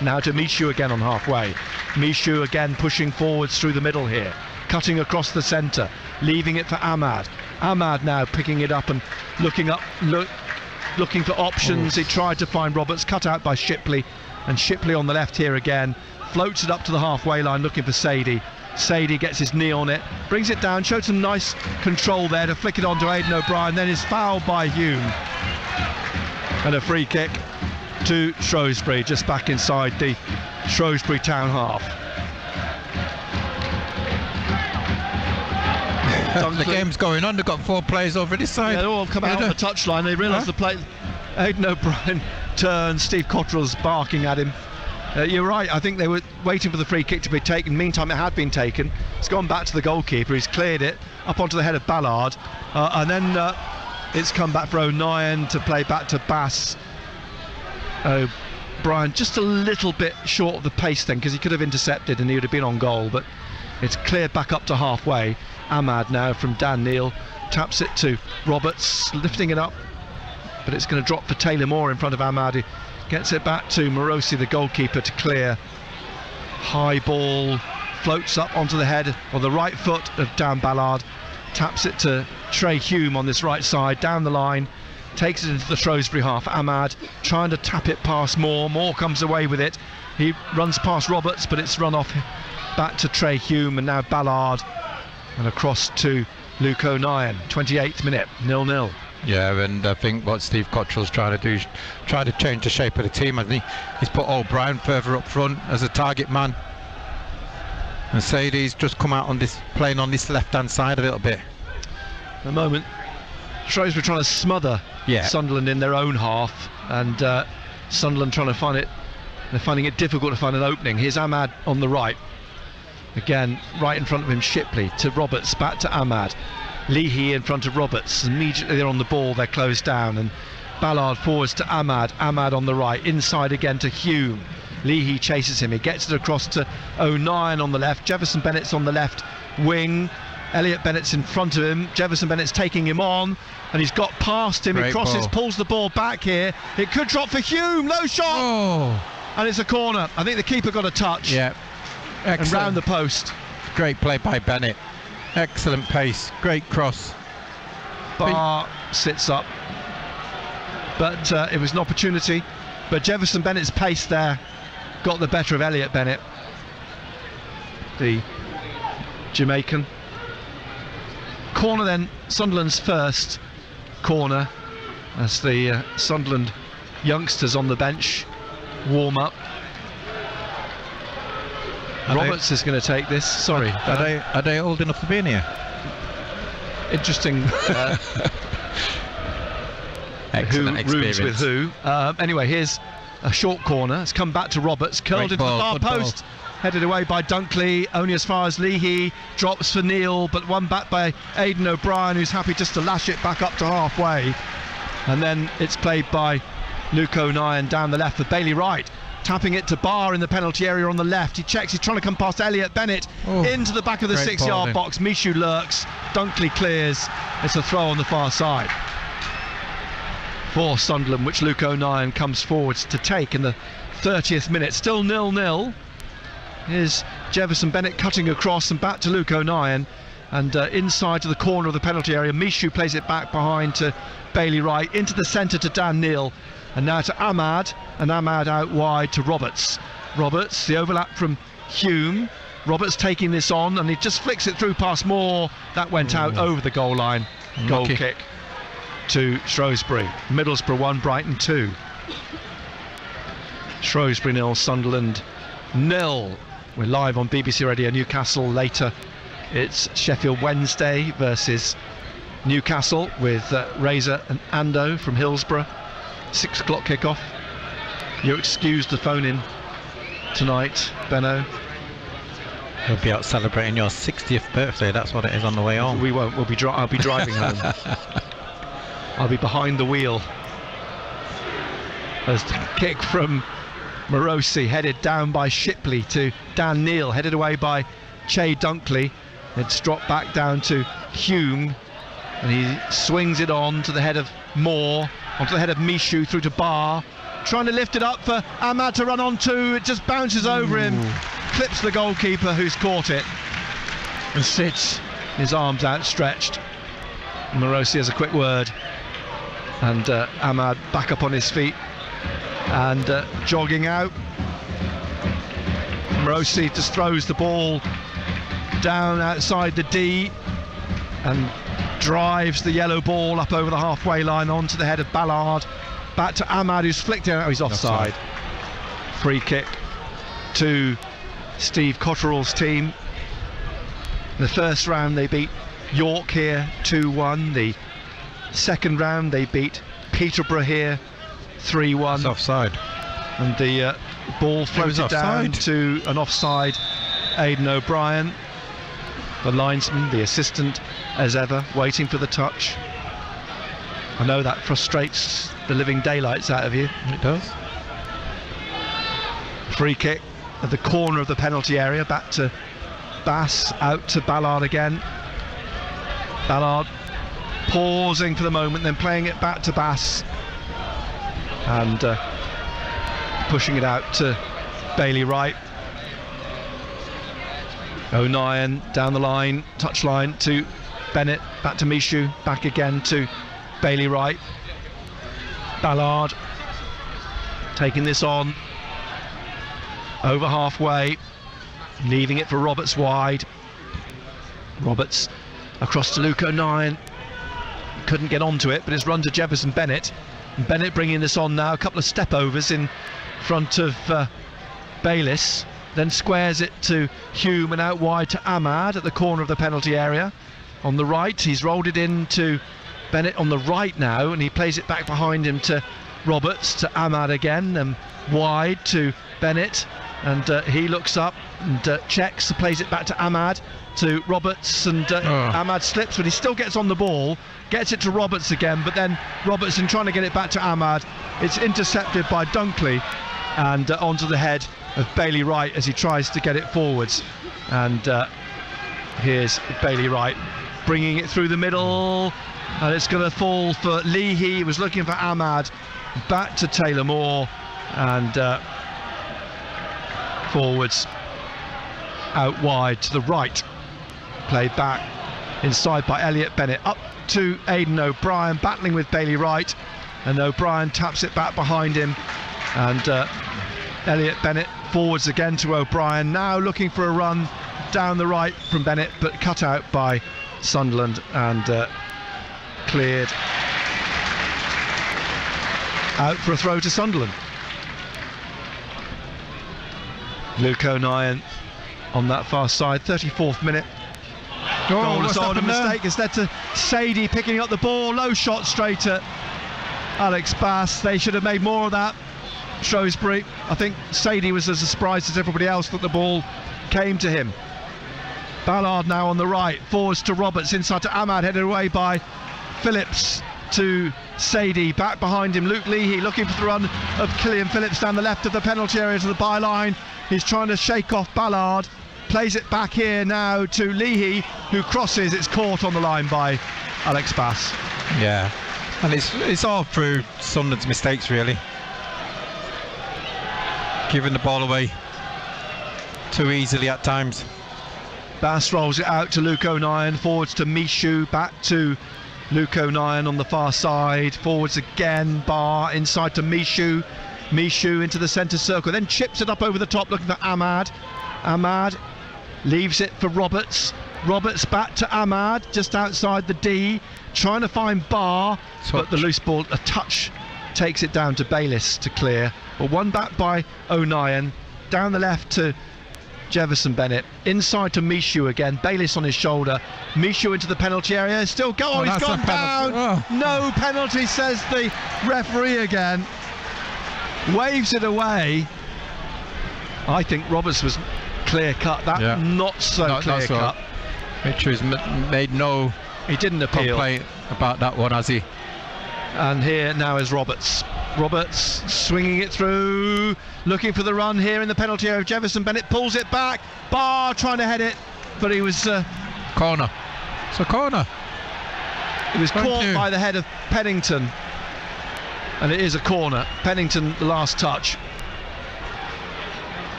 Now to Michu again on halfway. Michu again pushing forwards through the middle here, cutting across the centre, leaving it for Ahmad. Ahmad now picking it up and looking for options. He tried to find Roberts, cut out by Shipley, and Shipley on the left here again, floats it up to the halfway line looking for Sadie. Sadie gets his knee on it, brings it down, showed some nice control there to flick it on to Aidan O'Brien, then is fouled by Hume. And a free kick to Shrewsbury, just back inside the Shrewsbury town half. The game's going on. They've got 4 players over this side. Yeah, they all come out on the touchline. They realise the play. Aidan O'Brien turns. Steve Cottrell's barking at him. You're right. I think they were waiting for the free kick to be taken. Meantime, it had been taken. It's gone back to the goalkeeper. He's cleared it up onto the head of Ballard, and then it's come back for O'Nien to play back to Bass. O'Brien just a little bit short of the pace then, because he could have intercepted and he would have been on goal, but it's cleared back up to halfway. Ahmad now from Dan Neil, taps it to Roberts, lifting it up, but it's going to drop for Taylor Moore in front of Ahmad. He gets it back to Morosi, the goalkeeper, to clear. High ball floats up onto the head or the right foot of Dan Ballard, taps it to Trey Hume on this right side, down the line, takes it into the Shrewsbury half. Ahmad trying to tap it past Moore. Moore comes away with it. He runs past Roberts, but it's run off back to Trey Hume, and now Ballard. And across to Luke O'Nien, 28th minute, 0-0. Yeah, and I think what Steve Cottrell's trying to do is try to change the shape of the team, hasn't he? He's put O'Brien further up front as a target man. And Sadie's just come out on this, playing on this left-hand side a little bit. At the moment, Shrewsbury trying to smother Sunderland in their own half, and Sunderland trying to find it. They're finding it difficult to find an opening. Here's Ahmad on the right. Again, right in front of him, Shipley to Roberts, back to Ahmad. Leahy in front of Roberts. Immediately they're on the ball, they're closed down, and Ballard forwards to Ahmad. Ahmad on the right, inside again to Hume. Leahy chases him, he gets it across to O'Nien on the left. Jefferson Bennett's on the left wing, Elliot Bennett's in front of him. Jefferson Bennett's taking him on, and he's got past him. Great he crosses, ball. pulls the ball back here. It could drop for Hume. Low shot. Oh. And it's a corner. I think the keeper got a touch. Yeah. Excellent. And round the post. Great play by Bennett. Excellent pace. Great cross. Barr sits up. But it was an opportunity. But Jefferson Bennett's pace there got the better of Elliot Bennett, the Jamaican. Corner then, Sunderland's first corner, as the Sunderland youngsters on the bench warm up. Roberts is going to take this. Sorry, are they old enough to be in here? Interesting. Excellent who experience. rooms with who. Anyway, here's a short corner. It's come back to Roberts, curled Great into ball, the far good post. Headed away by Dunkley, only as far as Leahy, drops for Neal, but one back by Aidan O'Brien, who's happy just to lash it back up to halfway. And then it's played by Luke O'Nien down the left for Bailey Wright, tapping it to Barr in the penalty area on the left. He checks, he's trying to come past Elliot Bennett into the back of the 6-yard box. Michu lurks, Dunkley clears. It's a throw on the far side for Sunderland, which Luke O'Nien comes forwards to take in the 30th minute. Still 0-0. Here's Jefferson Bennett cutting across and back to Luke O'Nien, and inside to the corner of the penalty area. Michu plays it back behind to Bailey Wright, into the centre to Dan Neal, and now to Ahmad, and Ahmad out wide to Roberts. Roberts, the overlap from Hume. Roberts taking this on, and he just flicks it through past Moore. That went out over the goal line. Goal kick to Shrewsbury. Middlesbrough 1, Brighton 2. Shrewsbury 0, Sunderland 0. We're live on BBC Radio Newcastle. Later it's Sheffield Wednesday versus Newcastle with Razor and Ando from Hillsborough. 6 o'clock kickoff. You're excused to phone in tonight, Benno. We'll be out celebrating your 60th birthday. That's what it is on the way home. We won't. I'll be driving home. I'll be behind the wheel. As the kick from Morosi, headed down by Shipley to Dan Neal, headed away by Che Dunkley. It's dropped back down to Hume, and he swings it on to the head of Moore, onto the head of Michu, through to Barr, trying to lift it up for Ahmad to run onto. It just bounces over him, clips the goalkeeper, who's caught it, and sits, his arms outstretched. Morosi has a quick word, and Ahmad back up on his feet and jogging out. Morosi just throws the ball down outside the D and drives the yellow ball up over the halfway line onto the head of Ballard, back to Ahmad, who's flicked it out. He's offside. Free kick to Steve Cotterell's team. In the first round they beat York here 2-1. The second round they beat Peterborough here 3-1. It's offside. And the ball floated down to an offside Aidan O'Brien, the linesman, the assistant as ever, waiting for the touch. I know that frustrates the living daylights out of you. It does. Free kick at the corner of the penalty area, back to Bass, out to Ballard again. Ballard pausing for the moment, then playing it back to Bass, and pushing it out to Bailey Wright. O'Nien down the line, touch line to Bennett, back to Michu, back again to Bailey Wright. Ballard taking this on over halfway, leaving it for Roberts wide. Roberts across to Luke O'Nien, couldn't get onto it, but it's run to Jefferson Bennett. And Bennett bringing this on now, a couple of step overs in front of Bayliss, then squares it to Hume and out wide to Ahmad at the corner of the penalty area. On the right, he's rolled it in to Bennett on the right now, and he plays it back behind him to Roberts, to Ahmad again, and wide to Bennett, and he looks up and checks, plays it back to Ahmad, to Roberts, and Ahmad slips, but he still gets on the ball, gets it to Roberts again, but then Robertson trying to get it back to Ahmad. It's intercepted by Dunkley and onto the head of Bailey Wright as he tries to get it forwards. And here's Bailey Wright bringing it through the middle, and it's going to fall for Leahy. He was looking for Ahmad. Back to Taylor Moore, and forwards out wide to the right. Played back inside by Elliot Bennett, up to Aidan O'Brien, battling with Bailey Wright, and O'Brien taps it back behind him, and Elliot Bennett forwards again to O'Brien, now looking for a run down the right from Bennett, but cut out by Sunderland and cleared out for a throw to Sunderland. Luke O'Nien on that far side, 34th minute. Goal is on, a mistake has led to Sadie picking up the ball, low shot straight at Alex Bass. They should have made more of that, Shrewsbury. I think Sadie was as surprised as everybody else that the ball came to him. Ballard now on the right, forwards to Roberts, inside to Ahmad, headed away by Phillips to Sadie, back behind him Luke Leahy looking for the run of Killian Phillips down the left of the penalty area to the byline. He's trying to shake off Ballard, plays it back here now to Leahy, who crosses. It's caught on the line by Alex Bass. Yeah, and it's all through Sunderland's mistakes really, giving the ball away too easily at times. Bass rolls it out to Luke O'Nien, forwards to Michoud, back to Luke O'Nien on the far side, forwards again, Barr inside to Michoud, Michoud into the centre circle, then chips it up over the top looking for Ahmad. Ahmad leaves it for Roberts, Roberts back to Ahmad just outside the D, trying to find Barr, but the loose ball, a touch, takes it down to Bayliss to clear. But one back by O'Nien, down the left to Jefferson Bennett, inside to Michoud again, Bayliss on his shoulder, Michoud into the penalty area, still go, oh, he's gone down, no penalty, says the referee again, waves it away. I think Roberts was clear cut, that not so clear cut. Michow's made no, he didn't appeal complaint about that one, has he? And here now is Roberts. Roberts swinging it through, looking for the run here in the penalty area of Jefferson Bennett, pulls it back, Barr trying to head it, but he was corner. It's a corner. He was caught by the head of Pennington, and it is a corner. Pennington the last touch,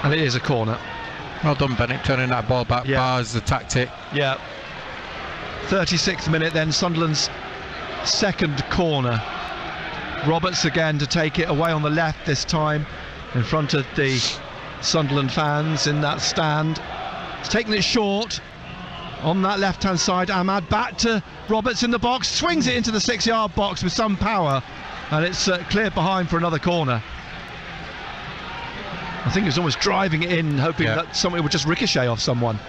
and it is a corner. Well done, Bennett, turning that ball back. Barr's the tactic. Yeah. 36th minute then, Sunderland's second corner. Roberts again to take it away on the left this time, in front of the Sunderland fans in that stand. He's taking it short on that left hand side. Ahmad back to Roberts in the box, swings it into the 6-yard box with some power, and it's cleared behind for another corner. I think he was almost driving it in, hoping that somebody would just ricochet off someone.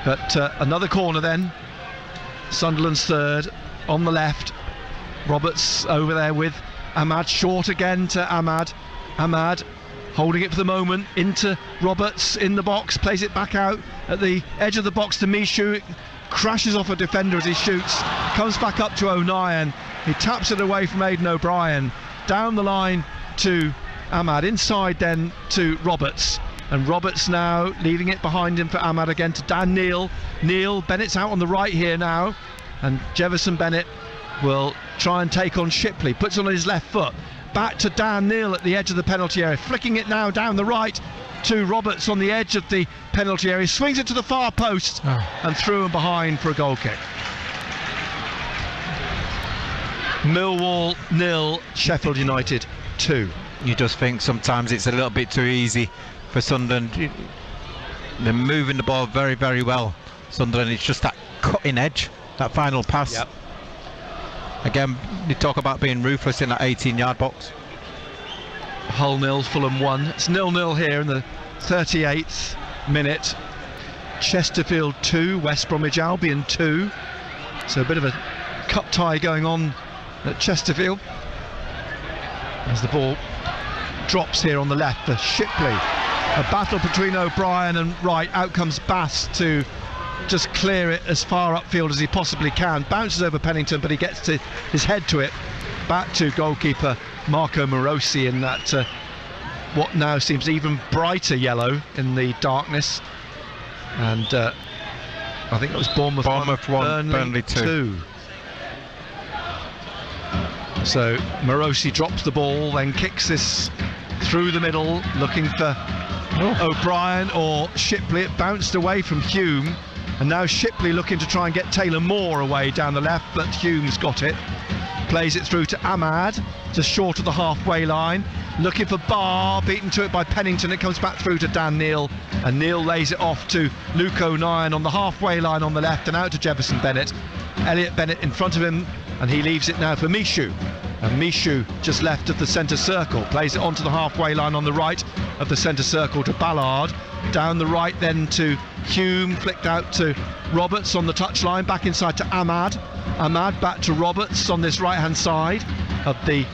But another corner then, Sunderland's third on the left. Roberts over there with Ahmad, short again to Ahmad. Ahmad holding it for the moment, into Roberts in the box, plays it back out at the edge of the box to Michoud, crashes off a defender as he shoots, comes back up to O'Nien, he taps it away from Aidan O'Brien, down the line to Ahmad, inside then to Roberts, and Roberts now leaving it behind him for Ahmad again to Dan Neil. Bennett's out on the right here now, and Jefferson Bennett will try and take on Shipley, puts it on his left foot, back to Dan Neil at the edge of the penalty area, flicking it now down the right to Roberts on the edge of the penalty area, swings it to the far post and through and behind for a goal kick. Millwall 0, Sheffield United 2. You just think sometimes it's a little bit too easy for Sunderland. They're moving the ball very, very well, Sunderland. It's just that cutting edge, that final pass. Yep. Again, you talk about being ruthless in that 18-yard box. Hull 0, Fulham 1. It's 0-0 here in the 38th minute. Chesterfield 2, West Bromwich Albion 2. So a bit of a cup tie going on at Chesterfield as the ball drops here on the left for Shipley. A battle between O'Brien and Wright. Out comes Bass to just clear it as far upfield as he possibly can. Bounces over Pennington, but he gets to his head to it. Back to goalkeeper Marco Morosi in that what now seems even brighter yellow in the darkness. And I think it was Bournemouth 1, Burnley 2. So Morosi drops the ball, then kicks this through the middle, looking for O'Brien or Shipley. It bounced away from Hume, and now Shipley looking to try and get Taylor Moore away down the left, but Hume's got it. Plays it through to Ahmad, just short of the halfway line, looking for Barr, beaten to it by Pennington. It comes back through to Dan Neil, and Neil lays it off to Luke O'Nien on the halfway line on the left, and out to Jefferson Bennett. Elliot Bennett in front of him, and he leaves it now for Michoud. And Michoud just left of the centre circle, plays it onto the halfway line on the right of the centre circle to Ballard. Down the right then to Hume, flicked out to Roberts on the touchline, back inside to Ahmad. Ahmad back to Roberts on this right hand side of the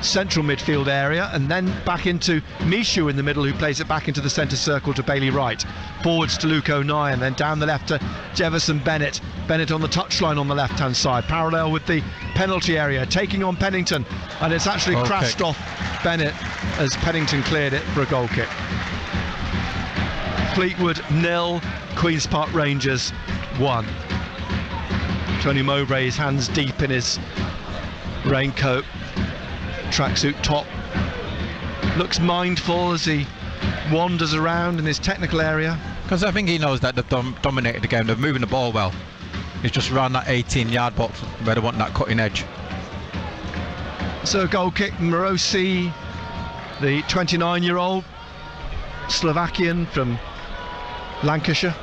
central midfield area, and then back into Michoud in the middle, who plays it back into the centre circle to Bailey Wright. Forwards to Luke O'Nien, then down the left to Jefferson Bennett. Bennett on the touchline on the left hand side, parallel with the penalty area, taking on Pennington, and it's actually crashed off Bennett as Pennington cleared it for a goal kick. Fleetwood 0, Queen's Park Rangers 1. Tony Mowbray, his hands deep in his raincoat, tracksuit top, looks mindful as he wanders around in his technical area. Because I think he knows that they've dominated the game, they're moving the ball well. He's just around that 18-yard box where they want that cutting edge. So goal kick, Morosi, the 29-year-old Slovakian from Lancashire,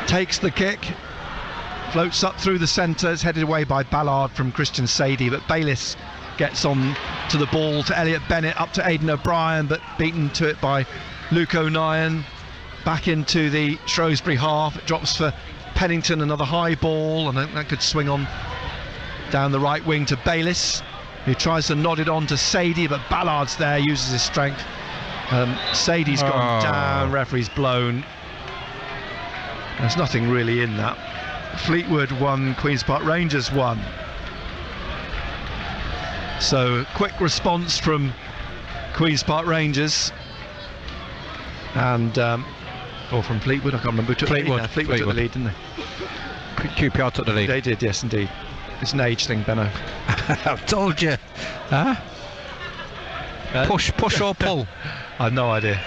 takes the kick, floats up through the centre, is headed away by Ballard from Christian Sadie, but Bayliss gets on to the ball to Elliot Bennett, up to Aidan O'Brien, but beaten to it by Luke O'Nien. Back into the Shrewsbury half, it drops for Pennington, another high ball, and that could swing on down the right wing to Bayliss, who tries to nod it on to Sadie, but Ballard's there, uses his strength. Sadie's gone down, referee's blown. There's nothing really in that. Fleetwood 1, Queen's Park Rangers 1. So quick response from Queen's Park Rangers, and or from Fleetwood, I can't remember who took the lead. Fleetwood took the lead, didn't they? QPR took the lead. They did, yes indeed. It's an age thing, Benno. I've told you. Huh? Push or pull? I've no idea.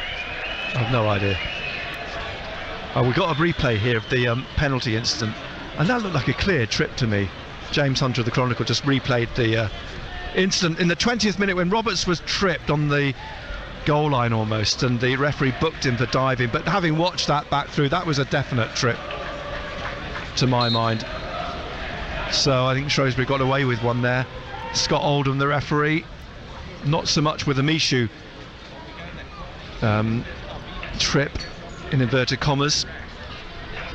Oh, we got a replay here of the penalty incident, and that looked like a clear trip to me. James Hunter of the Chronicle just replayed the incident in the 20th minute when Roberts was tripped on the goal line almost, and the referee booked him for diving. But having watched that back through, that was a definite trip to my mind. So I think Shrewsbury got away with one there. Scott Oldham, the referee, not so much with the Michoud trip in inverted commas,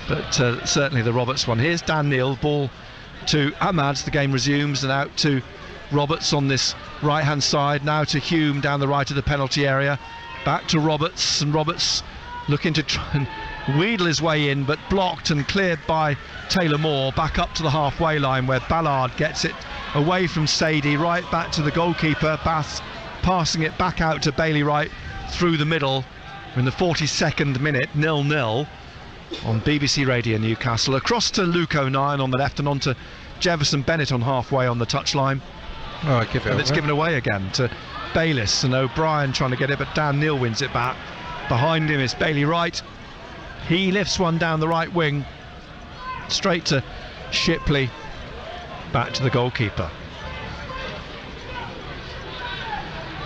but certainly the Roberts one. Here's Dan Neil, ball to Ahmad, the game resumes, and out to Roberts on this right hand side, now to Hume down the right of the penalty area, back to Roberts, and Roberts looking to try and wheedle his way in, but blocked and cleared by Taylor Moore. Back up to the halfway line where Ballard gets it away from Sadie, right back to the goalkeeper, Bass passing it back out to Bailey Wright through the middle. In the 42nd minute, 0-0 on BBC Radio Newcastle. Across to Luke O'Nien on the left, and on to Jefferson Bennett on halfway on the touchline. And it's given away again to Bayliss, and O'Brien trying to get it, but Dan Neil wins it back. Behind him is Bailey Wright. He lifts one down the right wing, straight to Shipley, back to the goalkeeper.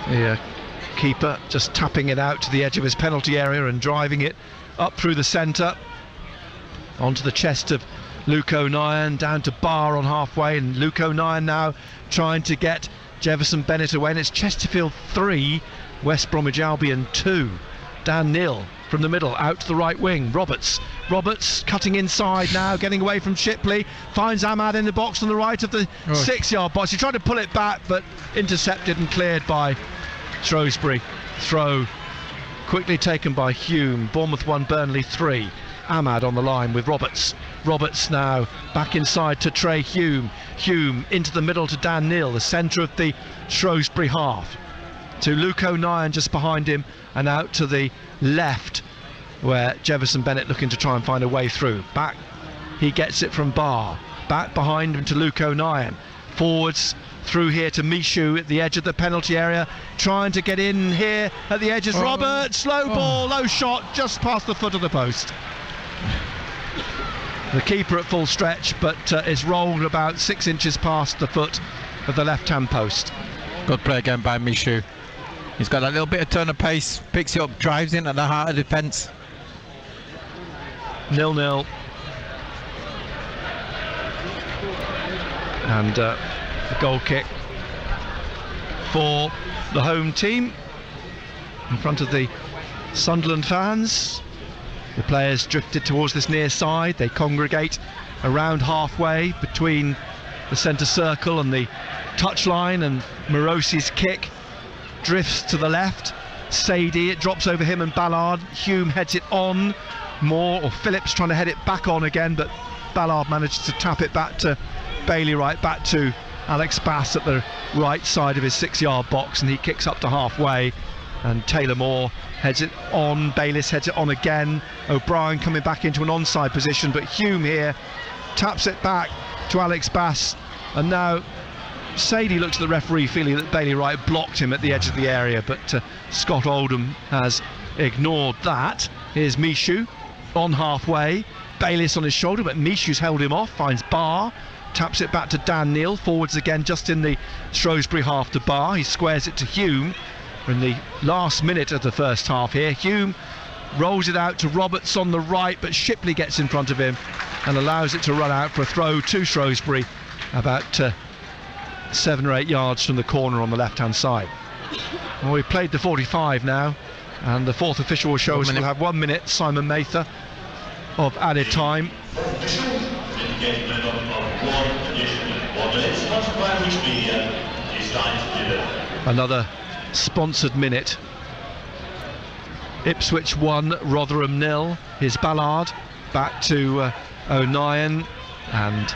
The keeper just tapping it out to the edge of his penalty area and driving it up through the centre onto the chest of Luke O'Nien, down to Barr on halfway, and Luke O'Nien now trying to get Jefferson Bennett away, and it's Chesterfield 3, West Bromwich Albion 2. Dan Neil from the middle, out to the right wing. Roberts cutting inside now, getting away from Shipley, finds Ahmad in the box on the right of the 6-yard box. He tried to pull it back, but intercepted and cleared by Shrewsbury. Throw quickly taken by Hume. Bournemouth 1, Burnley 3. Ahmad on the line with Roberts. Roberts now back inside to Trey Hume. Hume into the middle to Dan Neil, the centre of the Shrewsbury half. To Luke O'Nien just behind him, and out to the left where Jefferson Bennett looking to try and find a way through. Back, he gets it from Barr. Back behind him to Luke O'Nien. Forwards through here to Michu at the edge of the penalty area, trying to get in here at the edges. Roberts, low ball, low shot, just past the foot of the post. The keeper at full stretch, but it's rolled about 6 inches past the foot of the left-hand post. Good play again by Michu. He's got a little bit of turn of pace, picks it up, drives into the heart of defence. 0-0. And the goal kick for the home team in front of the Sunderland fans. The players drifted towards this near side. They congregate around halfway between the centre circle and the touchline, and Morosi's kick drifts to the left. Sadie, it drops over him and Ballard. Hume heads it on. Moore or Phillips trying to head it back on again, but Ballard managed to tap it back to Bailey Wright, back to Alex Bass at the right side of his 6-yard box, and he kicks up to halfway, and Taylor Moore heads it on. Bayliss heads it on again. O'Brien coming back into an onside position, but Hume here taps it back to Alex Bass, and now Sadie looks at the referee feeling that Bailey Wright blocked him at the edge of the area, but Scott Oldham has ignored that. Here's Michu on halfway, Bayliss on his shoulder, but Michu's held him off, finds Barr, taps it back to Dan Neal, forwards again just in the Shrewsbury half to Barr. He squares it to Hume. We're in the last minute of the first half here. Hume rolls it out to Roberts on the right, but Shipley gets in front of him and allows it to run out for a throw to Shrewsbury about 7 or 8 yards from the corner on the left hand side. Well, we've played the 45 now, and the fourth official will show us we'll have 1 minute, Simon Mather, of added time. Another sponsored minute. Ipswich 1, Rotherham 0. Here's Ballard back to O'Nien, and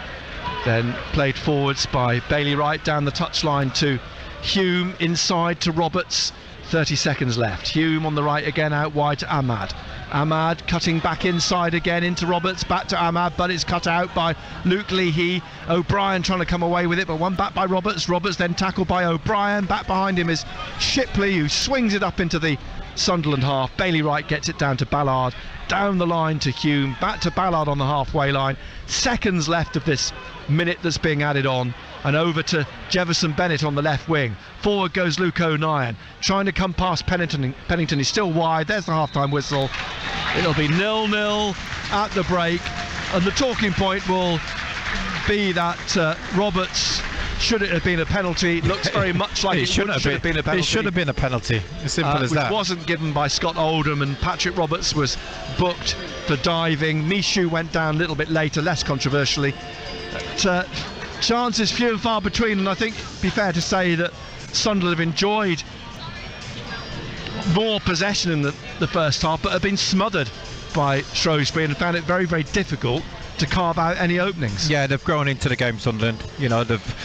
then played forwards by Bailey Wright down the touchline to Hume, inside to Roberts. 30 seconds left. Hume on the right again, out wide to Ahmad. Ahmad cutting back inside again into Roberts, back to Ahmad, but it's cut out by Luke Leahy. O'Brien trying to come away with it, but one back by Roberts. Roberts then tackled by O'Brien. Back behind him is Shipley, who swings it up into the Sunderland half. Bailey Wright gets it down to Ballard, down the line to Hume, back to Ballard on the halfway line. Seconds left of this minute that's being added on, and over to Jefferson Bennett on the left wing. Forward goes Luke O'Nien, trying to come past Pennington. Pennington is still wide. There's the half-time whistle. It'll be 0-0 at the break, and the talking point will be that Roberts, should it have been a penalty, looks very much like it should have been a penalty. It should have been a penalty, as simple as that. Which wasn't given by Scott Oldham, and Patrick Roberts was booked for diving. Michu went down a little bit later, less controversially. Chances few and far between, and I think it'd be fair to say that Sunderland have enjoyed more possession in the first half, but have been smothered by Shrewsbury and found it very, very difficult to carve out any openings. Yeah, they've grown into the game, Sunderland. You know, they've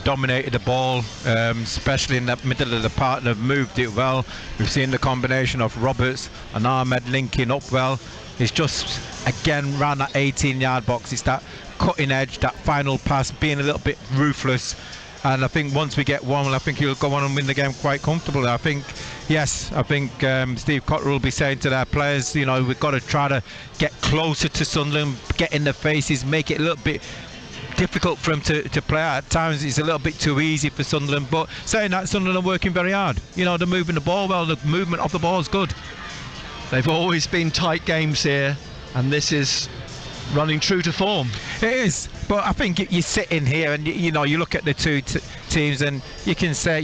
dominated the ball, especially in the middle of the park. They've moved it well. We've seen the combination of Roberts and Ahmed linking up well. It's just, again, round that 18-yard box. It's that cutting edge, that final pass, being a little bit ruthless. And I think once we get one, I think he'll go on and win the game quite comfortably. I think Steve Cotter will be saying to their players, you know, we've got to try to get closer to Sunderland, get in their faces, make it a little bit difficult for them to play out. At times it's a little bit too easy for Sunderland, but saying that, Sunderland are working very hard. You know, they're moving the ball well, the movement of the ball is good. They've always been tight games here, and this is running true to form. It is, but I think you sit in here and you know, you look at the two teams, and you can say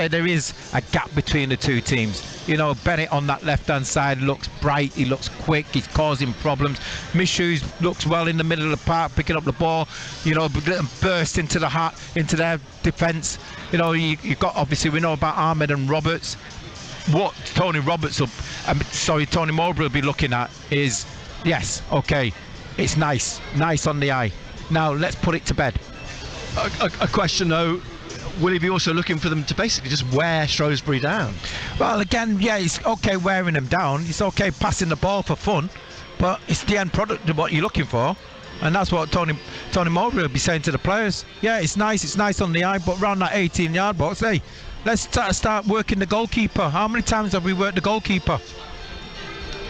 there is a gap between the two teams. You know, Bennett on that left-hand side looks bright, he looks quick, he's causing problems. Michu looks well in the middle of the park, picking up the ball, you know, burst into the heart, into their defence. You know, you've got, obviously we know about Ahmed and Roberts. What Tony Mowbray will be looking at is, yes, okay, it's nice on the eye. Now let's put it to bed. A question though, will he be also looking for them to basically just wear Shrewsbury down? Well, again, yeah, it's okay wearing them down. It's okay passing the ball for fun, but it's the end product of what you're looking for. And that's what Tony Mowbray will be saying to the players. Yeah, it's nice on the eye, but round that 18-yard box, hey, let's start working the goalkeeper. How many times have we worked the goalkeeper?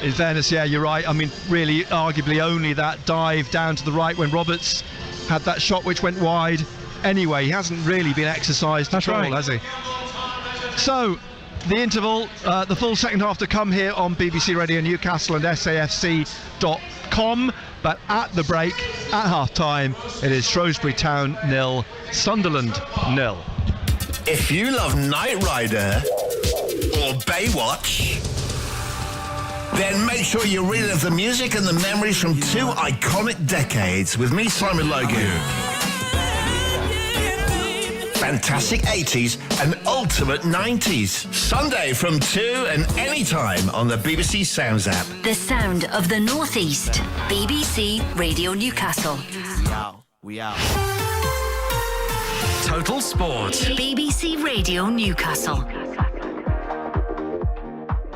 In fairness, yeah, you're right. I mean, really, arguably only that dive down to the right when Roberts had that shot which went wide. Anyway, he hasn't really been exercised at all, has he? So, the interval, the full second half to come here on BBC Radio Newcastle and SAFC.com. But at the break, at half-time, it is Shrewsbury Town 0, Sunderland 0. If you love Knight Rider or Baywatch, then make sure you relive the music and the memories from two iconic decades with me, Simon Logan. Fantastic 80s and ultimate 90s. Sunday from 2 and anytime on the BBC Sounds app. The sound of the North East. BBC Radio Newcastle. We out. Total Sport. BBC Radio Newcastle.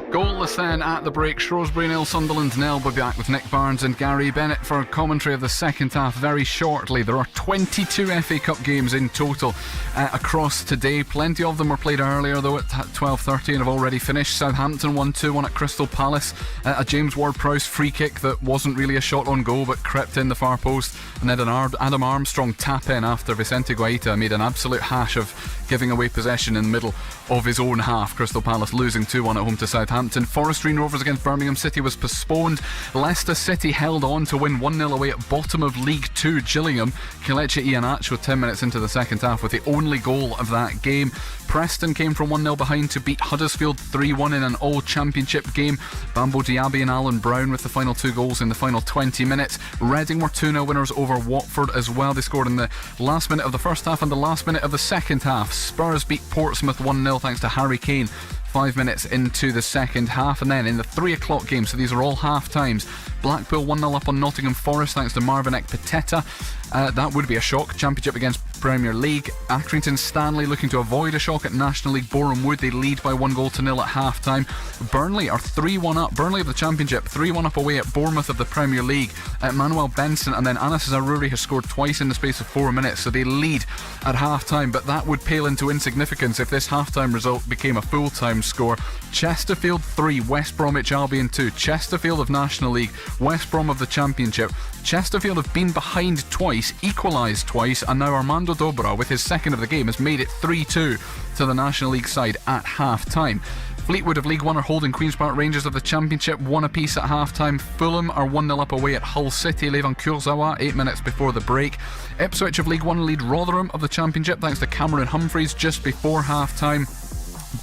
Goalless then at the break. Shrewsbury 0, Sunderland 0. We'll be back with Nick Barnes and Gary Bennett for commentary of the second half very shortly. There are 22 FA Cup games in total across today. Plenty of them were played earlier though at 12:30 and have already finished. Southampton won 2-1 at Crystal Palace. A James Ward-Prowse free kick that wasn't really a shot on goal but crept in the far post, and then an Adam Armstrong tap in after Vicente Guaita made an absolute hash of giving away possession in the middle of his own half. Crystal Palace losing 2-1 at home to Southampton. Forest Green Rovers against Birmingham City was postponed. Leicester City held on to win 1-0 away at bottom of League 2 Gillingham. Kelechi Iheanacho 10 minutes into the second half with the only goal of that game. Preston came from 1-0 behind to beat Huddersfield 3-1 in an all-championship game. Bambo Diaby and Alan Brown with the final two goals in the final 20 minutes. Reading were 2-0 winners over Watford as well. They scored in the last minute of the first half and the last minute of the second half. Spurs beat Portsmouth 1-0 thanks to Harry Kane 5 minutes into the second half. And then in the 3 o'clock game, so these are all half times, Blackpool 1-0 up on Nottingham Forest thanks to Marvin Ekpiteta. That would be a shock. Championship against Premier League. Accrington Stanley looking to avoid a shock at National League. Boreham Wood, they lead by 1-0 at half time. Burnley are 3-1 up. Burnley of the Championship 3-1 up away at Bournemouth of the Premier League. Manuel Benson and then Anas Zaroury has scored twice in the space of 4 minutes, so they lead at half time, but that would pale into insignificance if this half time result became a full time score. Chesterfield 3, West Bromwich Albion 2. Chesterfield of National League, West Brom of the Championship. Chesterfield have been behind twice, equalised twice, and now Armando Dobra with his second of the game has made it 3-2 to the National League side at half time. Fleetwood of League 1 are holding Queen's Park Rangers of the Championship 1 apiece at half-time. Fulham are 1-0 up away at Hull City. Levan Kurzawa 8 minutes before the break. Ipswich of League 1 lead Rotherham of the Championship thanks to Cameron Humphreys just before half-time.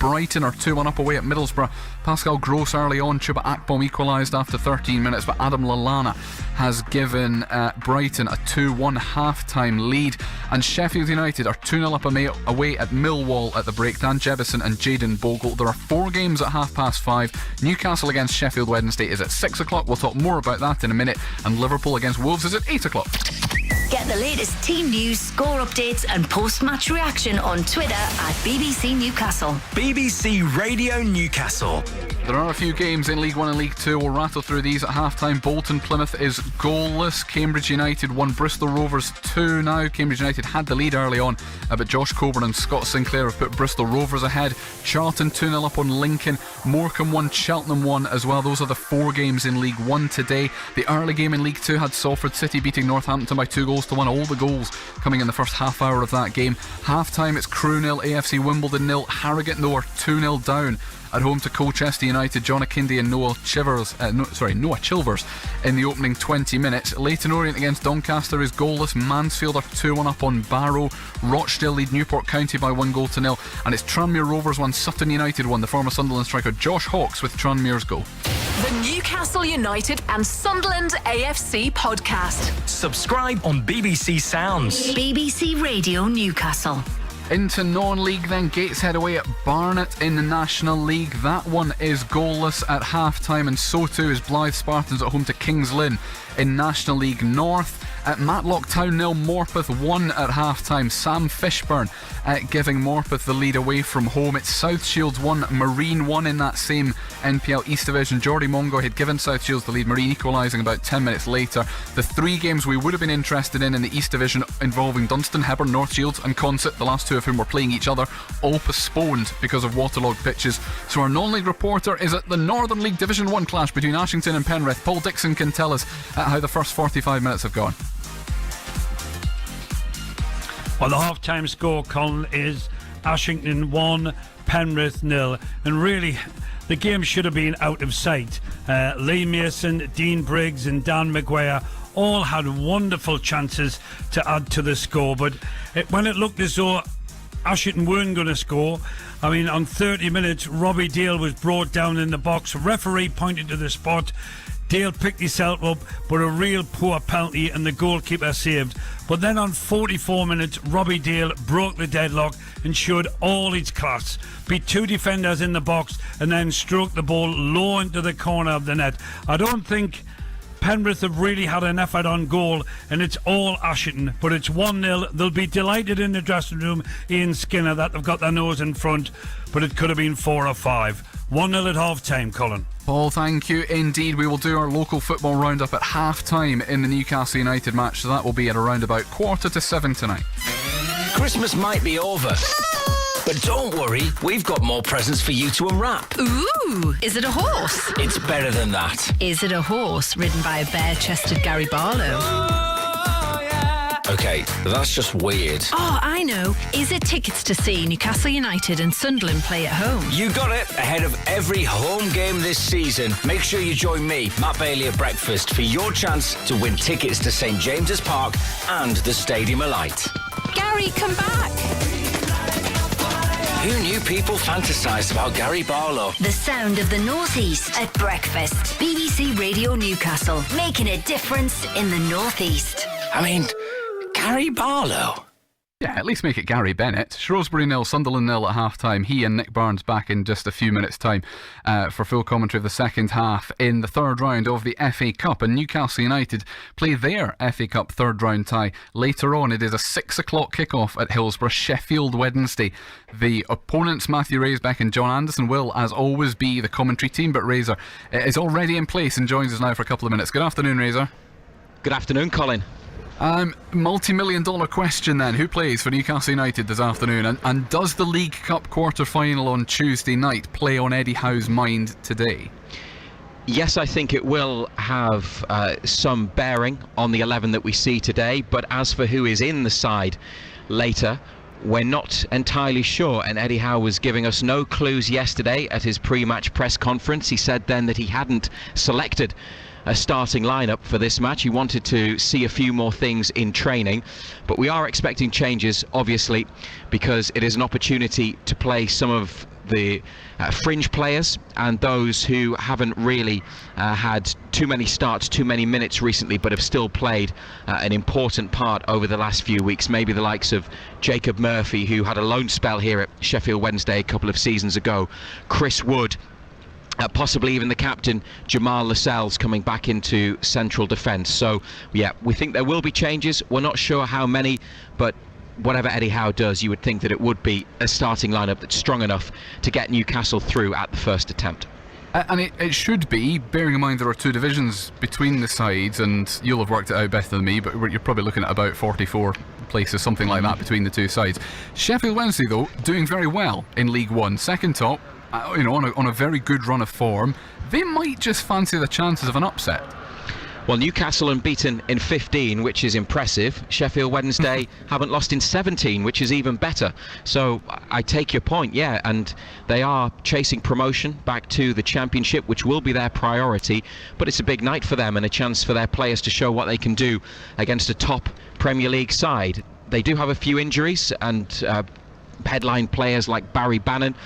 Brighton are 2-1 up away at Middlesbrough. Pascal Gross early on. Chuba Akpom equalised after 13 minutes, but Adam Lallana has given Brighton a 2-1 half-time lead. And Sheffield United are 2-0 up away at Millwall at the break. Dan Jebison and Jayden Bogle. There are 4 games at 5:30. Newcastle against Sheffield Wednesday is at 6 o'clock. We'll talk more about that in a minute. And Liverpool against Wolves is at 8 o'clock. Get the latest team news, score updates and post-match reaction on Twitter at BBC Newcastle. BBC Radio Newcastle. There are a few games in League 1 and League 2. We'll rattle through these at half-time. Bolton Plymouth is goalless. Cambridge United won Bristol Rovers 2 now. Cambridge United had the lead early on, but Josh Coburn and Scott Sinclair have put Bristol Rovers ahead. Charlton 2-0 up on Lincoln. Morecambe 1, Cheltenham 1 as well. Those are the 4 games in League 1 today. The early game in League 2 had Salford City beating Northampton by 2-1. All the goals coming in the first half hour of that game. Half-time it's Crewe 0, AFC Wimbledon 0. Harrogate though are 2-0 down at home to Colchester United. John Akindi and Noah Chilvers in the opening 20 minutes. Leyton Orient against Doncaster is goalless. Mansfield are 2-1 up on Barrow. Rochdale lead Newport County by 1-0, and it's Tranmere Rovers 1, Sutton United 1. The former Sunderland striker Josh Hawkes with Tranmere's goal. The Newcastle United and Sunderland AFC podcast. Subscribe on BBC Sounds. BBC Radio Newcastle. Into non-league then, Gateshead away at Barnet in the National League. That one is goalless at half-time, and so too is Blythe Spartans at home to Kings Lynn in National League North. Matlock Town 0, Morpeth 1 at half-time. Sam Fishburn giving Morpeth the lead away from home. It's South Shields 1, Marine 1 in that same NPL East Division. Geordie Mongo had given South Shields the lead, Marine equalising about 10 minutes later. The 3 games we would have been interested in the East Division involving Dunstan, Hebburn, North Shields and Consett, the last 2 of whom were playing each other, all postponed because of waterlogged pitches. So our non-league reporter is at the Northern League Division 1 clash between Ashington and Penrith. Paul Dixon can tell us how the first 45 minutes have gone. Well, the half-time score, Colin, is Ashington 1, Penrith 0. And really, the game should have been out of sight. Lee Mason, Dean Briggs and Dan Maguire all had wonderful chances to add to the score. But when it looked as though Ashington weren't going to score, I mean, on 30 minutes, Robbie Dale was brought down in the box. Referee pointed to the spot. Dale picked himself up, but a real poor penalty and the goalkeeper saved. But then on 44 minutes, Robbie Dale broke the deadlock and showed all his class. Beat 2 defenders in the box and then stroked the ball low into the corner of the net. I don't think Penrith have really had an effort on goal, and it's all Ashington, but it's 1-0. They'll be delighted in the dressing room, Ian Skinner, that they've got their nose in front, but it could have been 4 or 5. 1-0 at half-time, Colin. Paul, thank you indeed. We will do our local football roundup at half-time in the Newcastle United match, so that will be at around about 6:45 tonight. Christmas might be over, but don't worry, we've got more presents for you to unwrap. Ooh, is it a horse? It's better than that. Is it a horse ridden by a bare-chested Gary Barlow? Okay, that's just weird. Oh, I know. Is it tickets to see Newcastle United and Sunderland play at home? You got it. Ahead of every home game this season, make sure you join me, Matt Bailey, at breakfast for your chance to win tickets to St James's Park and the Stadium of Light. Gary, come back. Who knew people fantasised about Gary Barlow? The sound of the North East at breakfast. BBC Radio Newcastle, making a difference in the North East. I mean, Gary Barlow. Yeah, at least make it Gary Bennett. Shrewsbury 0, Sunderland 0 at half-time. He and Nick Barnes back in just a few minutes' time for full commentary of the second half in the third round of the FA Cup. And Newcastle United play their FA Cup third round tie later on. It is a 6 o'clock kickoff at Hillsborough, Sheffield Wednesday. The opponents, Matthew Raisbeck and John Anderson, will, as always, be the commentary team. But Razor is already in place and joins us now for a couple of minutes. Good afternoon, Razor. Good afternoon, Colin. Multi-million-dollar question then. Who plays for Newcastle United this afternoon? And does the League Cup quarter-final on Tuesday night play on Eddie Howe's mind today? Yes, I think it will have some bearing on the 11 that we see today. But as for who is in the side later, we're not entirely sure. And Eddie Howe was giving us no clues yesterday at his pre-match press conference. He said then that he hadn't selected a starting lineup for this match. He wanted to see a few more things in training, but we are expecting changes, obviously, because it is an opportunity to play some of the fringe players and those who haven't really had too many starts, too many minutes recently, but have still played an important part over the last few weeks. Maybe the likes of Jacob Murphy, who had a loan spell here at Sheffield Wednesday a couple of seasons ago, Chris Wood, possibly even the captain Jamal Lascelles coming back into central defence. So yeah, we think there will be changes. We're not sure how many, but whatever Eddie Howe does, you would think that it would be a starting lineup that's strong enough to get Newcastle through at the first attempt. And it should be, bearing in mind there are 2 divisions between the sides, and you'll have worked it out better than me, but you're probably looking at about 44 places, something like that, between the 2 sides. Sheffield Wednesday, though, doing very well in League One, second top, on a very good run of form. They might just fancy the chances of an upset. Well, Newcastle unbeaten in 15, which is impressive. Sheffield Wednesday haven't lost in 17, which is even better. So I take your point, yeah, and they are chasing promotion back to the Championship, which will be their priority, but it's a big night for them and a chance for their players to show what they can do against a top Premier League side. They do have a few injuries, and headline players like Barry Bannon,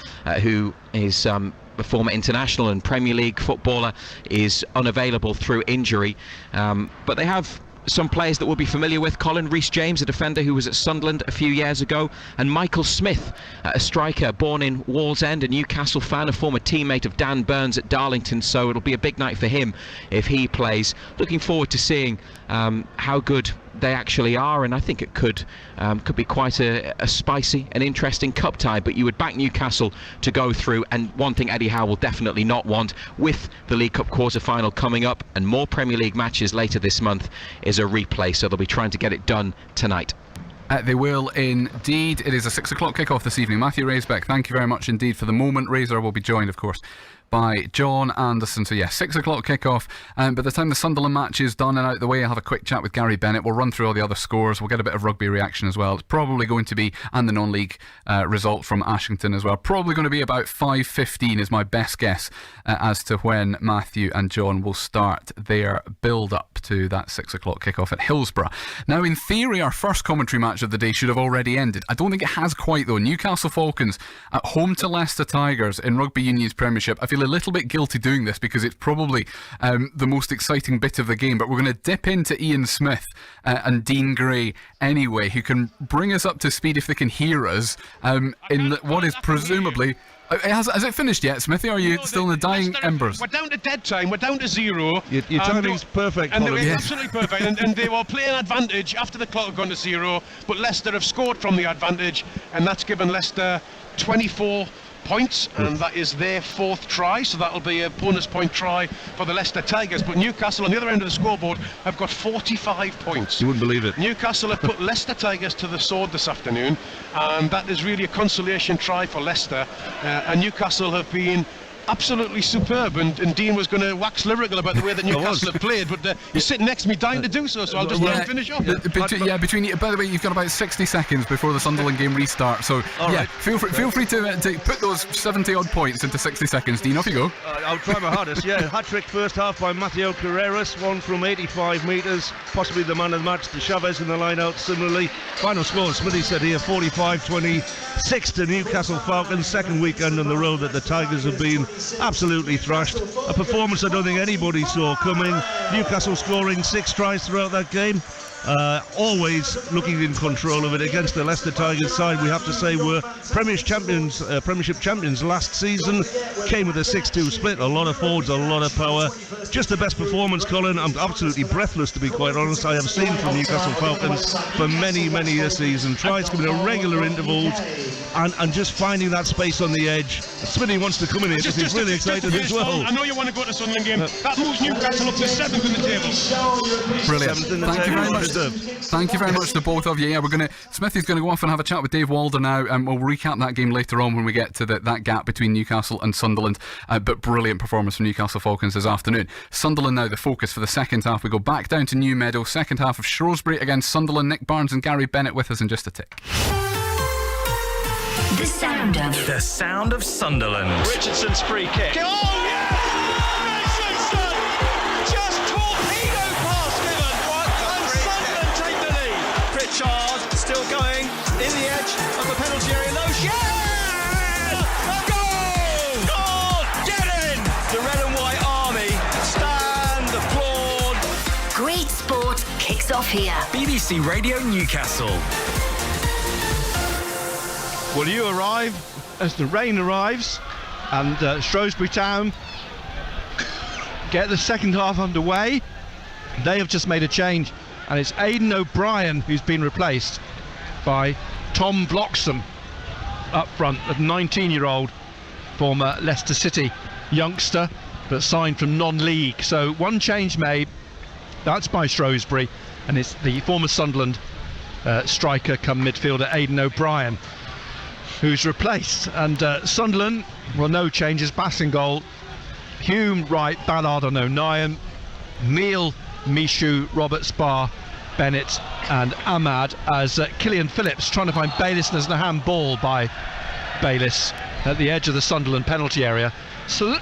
who is a former international and Premier League footballer, is unavailable through injury, but they have some players that we'll be familiar with. Colin Rees-James, a defender who was at Sunderland a few years ago, and Michael Smith, a striker born in Wallsend, a Newcastle fan, a former teammate of Dan Burns at Darlington, so it'll be a big night for him if he plays. Looking forward to seeing how good they actually are, and I think it could be quite a spicy and interesting cup tie. But you would back Newcastle to go through, and one thing Eddie Howe will definitely not want, with the League Cup quarter-final coming up and more Premier League matches later this month, is a replay, so they'll be trying to get it done tonight. They will indeed. It is a 6 o'clock kick-off this evening. Matthew Raisbeck, thank you very much indeed for the moment. Razor will be joined, of course, by John Anderson. So 6 o'clock kick-off. By the time the Sunderland match is done and out the way, I'll have a quick chat with Gary Bennett. We'll run through all the other scores. We'll get a bit of rugby reaction as well. It's probably going to be, and the non-league result from Ashington as well. Probably going to be about 5:15 is my best guess as to when Matthew and John will start their build-up to that 6 o'clock kick-off at Hillsborough. Now, in theory, our first commentary match of the day should have already ended. I don't think it has quite, though. Newcastle Falcons at home to Leicester Tigers in Rugby Union's Premiership. I feel a little bit guilty doing this because it's probably the most exciting bit of the game, but we're going to dip into Ian Smith and Dean Gray anyway, who can bring us up to speed if they can hear us in what is presumably... Has it finished yet, Smithy? Or are you still in the dying embers? We're down to dead time. We're down to 0. Your timing's perfect, and Colin. Absolutely perfect. and they were playing advantage after the clock had gone to 0, but Leicester have scored from the advantage, and that's given Leicester 24 points, and that is their 4th try, so that'll be a bonus point try for the Leicester Tigers. But Newcastle on the other end of the scoreboard have got 45 points. You wouldn't believe it. Newcastle have put Leicester Tigers to the sword this afternoon, and that is really a consolation try for Leicester, and Newcastle have been absolutely superb, and Dean was going to wax lyrical about the way that Newcastle have played, but you're sitting next to me dying to do so I'll just let him finish off. By the way, you've got about 60 seconds before the Sunderland game restarts, so right. feel free to put those 70 odd points into 60 seconds. Dean, off you go. I'll try my hardest. Hat-trick first half by Mateo Carreras, one from 85 metres, possibly the man of the match. To Chavez in the line out similarly. Final score, Smithy said here, 45-26 to Newcastle Falcons. Second weekend on the road that the Tigers have been absolutely thrashed. A performance I don't think anybody saw coming. Newcastle scoring 6 tries throughout that game. Always looking in control of it against the Leicester Tigers side. We have to say were Premiership champions last season. Came with a 6-2 split. A lot of forwards, a lot of power. Just the best performance, Colin. I'm absolutely breathless, to be quite honest. I have seen from Newcastle Falcons for many a season. Tries coming at regular intervals and just finding that space on the edge. Smithy wants to come in here because he's really excited as well. I know you want to go to Sunderland game. That moves Newcastle up to 7th in the table. Brilliant. Thank you very much. Thank you very much to both of you. Smithy's going to go off and have a chat with Dave Walder now, and we'll recap that game later on when we get to that gap between Newcastle and Sunderland. But brilliant performance from Newcastle Falcons this afternoon. Sunderland now the focus for the second half. We go back down to New Meadow, second half of Shrewsbury against Sunderland. Nick Barnes and Gary Bennett with us in just a tick. The sound of Sunderland. Richardson's free kick. Oh yes! Richardson! Just torpedo pass given, and Sunderland take the lead. Pritchard still going in the edge of the penalty area. Loesch, yes! A goal! Goal! Get in! The red and white army stand, applaud. Great sport kicks off here. BBC Radio Newcastle. Well, you arrive as the rain arrives, and Shrewsbury Town get the second half underway. They have just made a change, and it's Aidan O'Brien who's been replaced by Tom Bloxham up front, a 19-year-old former Leicester City youngster, but signed from non-league. So one change made, that's by Shrewsbury, and it's the former Sunderland striker come midfielder Aidan O'Brien who's replaced. And Sunderland, well, no changes. Bass in goal, Hume, Wright, Ballard on O'Nien, Neil, Michu, Robert, Spar, Bennett and Ahmad, as Killian Phillips trying to find Bayliss, and there's a handball by Bayliss at the edge of the Sunderland penalty area. So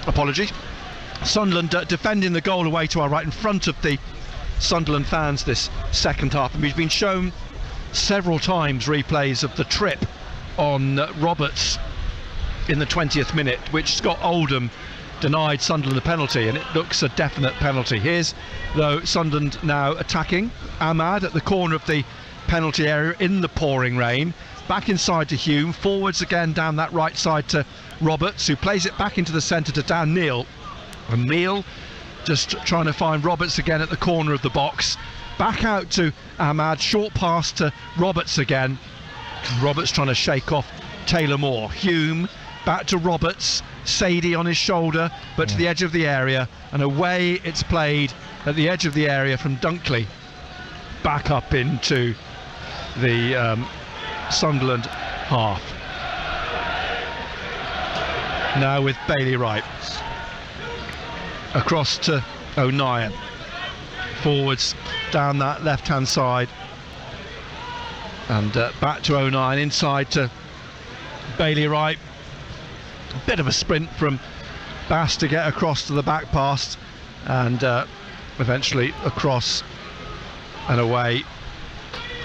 apologies. Sunderland defending the goal away to our right in front of the Sunderland fans this second half, and we've been shown several times replays of the trip on Roberts in the 20th minute, which Scott Oldham denied Sunderland the penalty, and it looks a definite penalty. Here's, though, Sunderland now attacking. Ahmad at the corner of the penalty area in the pouring rain, back inside to Hume, forwards again down that right side to Roberts, who plays it back into the centre to Dan Neil, and Neil just trying to find Roberts again at the corner of the box. Back out to Ahmad, short pass to Roberts again. Roberts trying to shake off Taylor Moore. Hume back to Roberts, Sadie on his shoulder, but to the edge of the area, and away it's played at the edge of the area from Dunkley back up into the Sunderland half. Now with Bailey Wright across to O'Nien, forwards down that left hand side, and back to O'Nien, inside to Bailey Wright. A bit of a sprint from Bass to get across to the back pass, and eventually across and away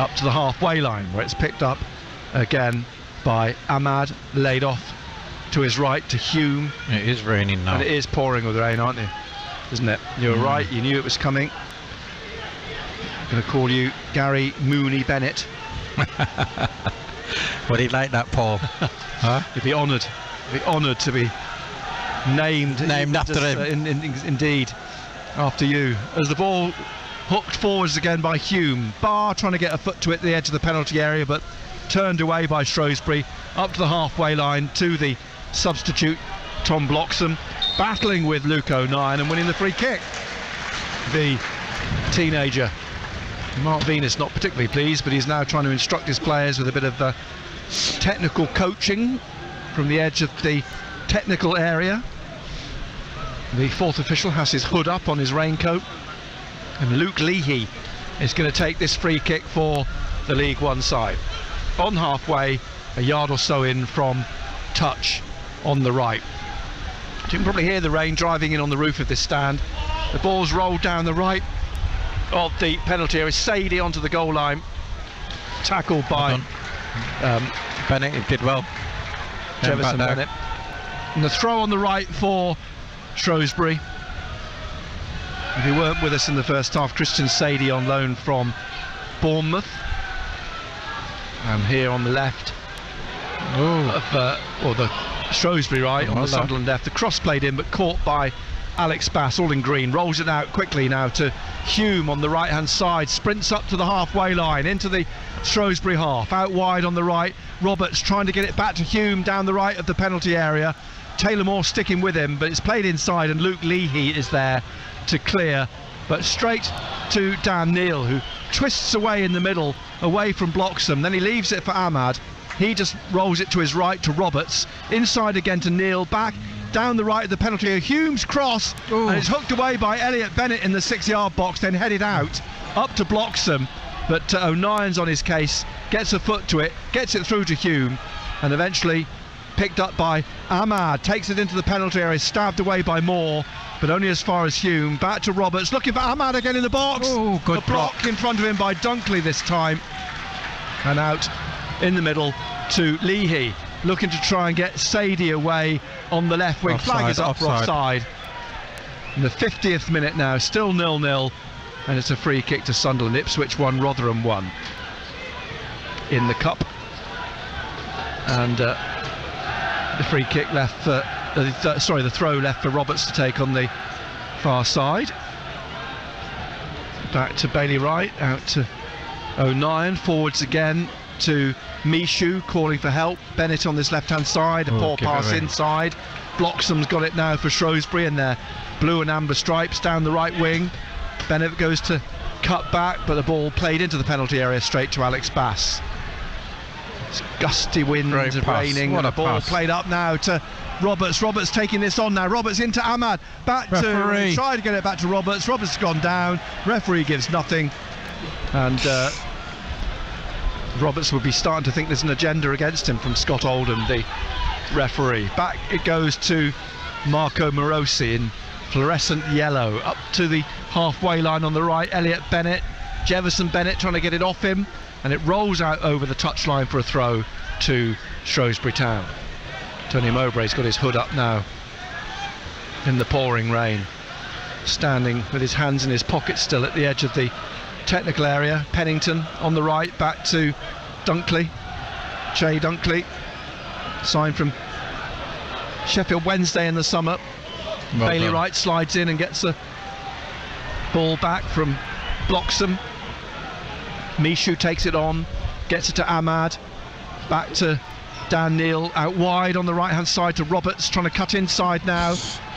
up to the halfway line, where it's picked up again by Ahmad, laid off to his right to Hume. It is raining now. And it is pouring with rain, aren't you? Isn't it? You were right, you knew it was coming. I'm going to call you Gary Mooney Bennett. Would he like that, Paul? Huh? He'd be honoured. Be honoured to be named after him. Indeed, after you. As the ball hooked forwards again by Hume. Barr trying to get a foot to it at the edge of the penalty area, but turned away by Shrewsbury. Up to the halfway line to the substitute Tom Bloxham, battling with Luke O'Nien and winning the free kick. The teenager Mark Venus not particularly pleased, but he's now trying to instruct his players with a bit of technical coaching from the edge of the technical area. The fourth official has his hood up on his raincoat, and Luke Leahy is going to take this free kick for the League One side. On halfway, a yard or so in from touch on the right. You can probably hear the rain driving in on the roof of this stand. The ball's rolled down the right of the penalty area. Sadie onto the goal line, tackled by Bennett. Did well. Jefferson Bennett. And the throw on the right for Shrewsbury. If you weren't with us in the first half, Christian Sadie on loan from Bournemouth. And here on the left of the Shrewsbury right, on the Sunderland left. The cross played in, but caught by Alex Bass, all in green. Rolls it out quickly now to Hume on the right hand side. Sprints up to the halfway line into the Shrewsbury half. Out wide on the right. Roberts trying to get it back to Hume down the right of the penalty area. Taylor Moore sticking with him, but it's played inside, and Luke Leahy is there to clear. But straight to Dan Neal, who twists away in the middle, away from Bloxham. Then he leaves it for Ahmad. He just rolls it to his right to Roberts. Inside again to Neal. Back down the right of the penalty area. Hume's cross. Ooh. And it's hooked away by Elliot Bennett in the 6-yard box, then headed out up to Bloxham. But O'Nien's on his case, gets a foot to it, gets it through to Hume, and eventually picked up by Ahmad. Takes it into the penalty area, stabbed away by Moore, but only as far as Hume. Back to Roberts, looking for Ahmad again in the box. Oh, good block in front of him by Dunkley this time. And out in the middle to Leahy, looking to try and get Sadie away on the left wing. Offside, Flag is up for offside. In the 50th minute now, still 0-0, and it's a free kick to Sunderland. Ipswich 1, Rotherham 1 in the cup. And the free kick left for the throw left for Roberts to take on the far side. Back to Bailey Wright, out to O'Nien, forwards again to Mishu, calling for help. Bennett on this left hand side, a poor pass inside. Bloxham's got it now for Shrewsbury, and their blue and amber stripes down the right wing. Bennett goes to cut back, but the ball played into the penalty area straight to Alex Bass. It's gusty wind and raining, and the ball played up now to Roberts. Roberts taking this on now. Roberts into Ahmad, back to try to get it back to Roberts. Roberts has gone down. Referee gives nothing, and Roberts would be starting to think there's an agenda against him from Scott Oldham, the referee. Back it goes to Marco Morosi in fluorescent yellow, up to the halfway line on the right. Elliot Bennett, Jefferson Bennett trying to get it off him, and it rolls out over the touchline for a throw to Shrewsbury Town. Tony Mowbray's got his hood up now in the pouring rain, standing with his hands in his pockets still at the edge of the technical area. Pennington on the right, back to Dunkley, Che Dunkley, signed from Sheffield Wednesday in the summer. Bailey Wright slides in and gets a Ball back from Bloxham. Mishu takes it on, gets it to Ahmad, back to Dan Neil, out wide on the right hand side to Roberts, trying to cut inside now.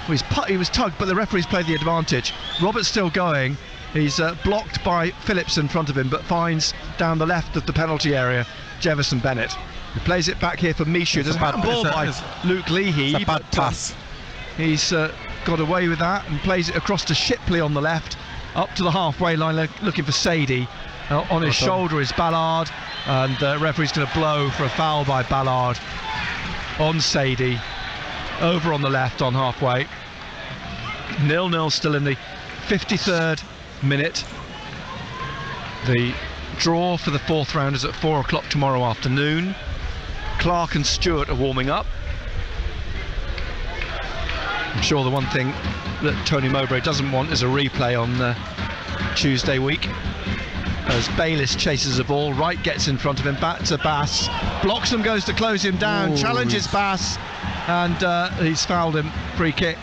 He was tugged, but the referee's played the advantage. Roberts still going. He's blocked by Phillips in front of him, but finds down the left of the penalty area Jefferson Bennett. He plays it back here for Mishu. There's a bad ball by Luke Leahy. It's a bad pass. He's got away with that and plays it across to Shipley on the left, up to the halfway line, looking for Sadie. On his shoulder is Ballard, and the referee's going to blow for a foul by Ballard on Sadie. Over on the left on halfway. 0-0 still in the 53rd minute. The draw for the fourth round is at 4 o'clock tomorrow afternoon. Clark and Stewart are warming up. I'm sure the one thing that Tony Mowbray doesn't want is a replay on Tuesday week. As Bayliss chases the ball, Wright gets in front of him, back to Bass. Bloxham goes to close him down, challenges Bass, and he's fouled him. Free kick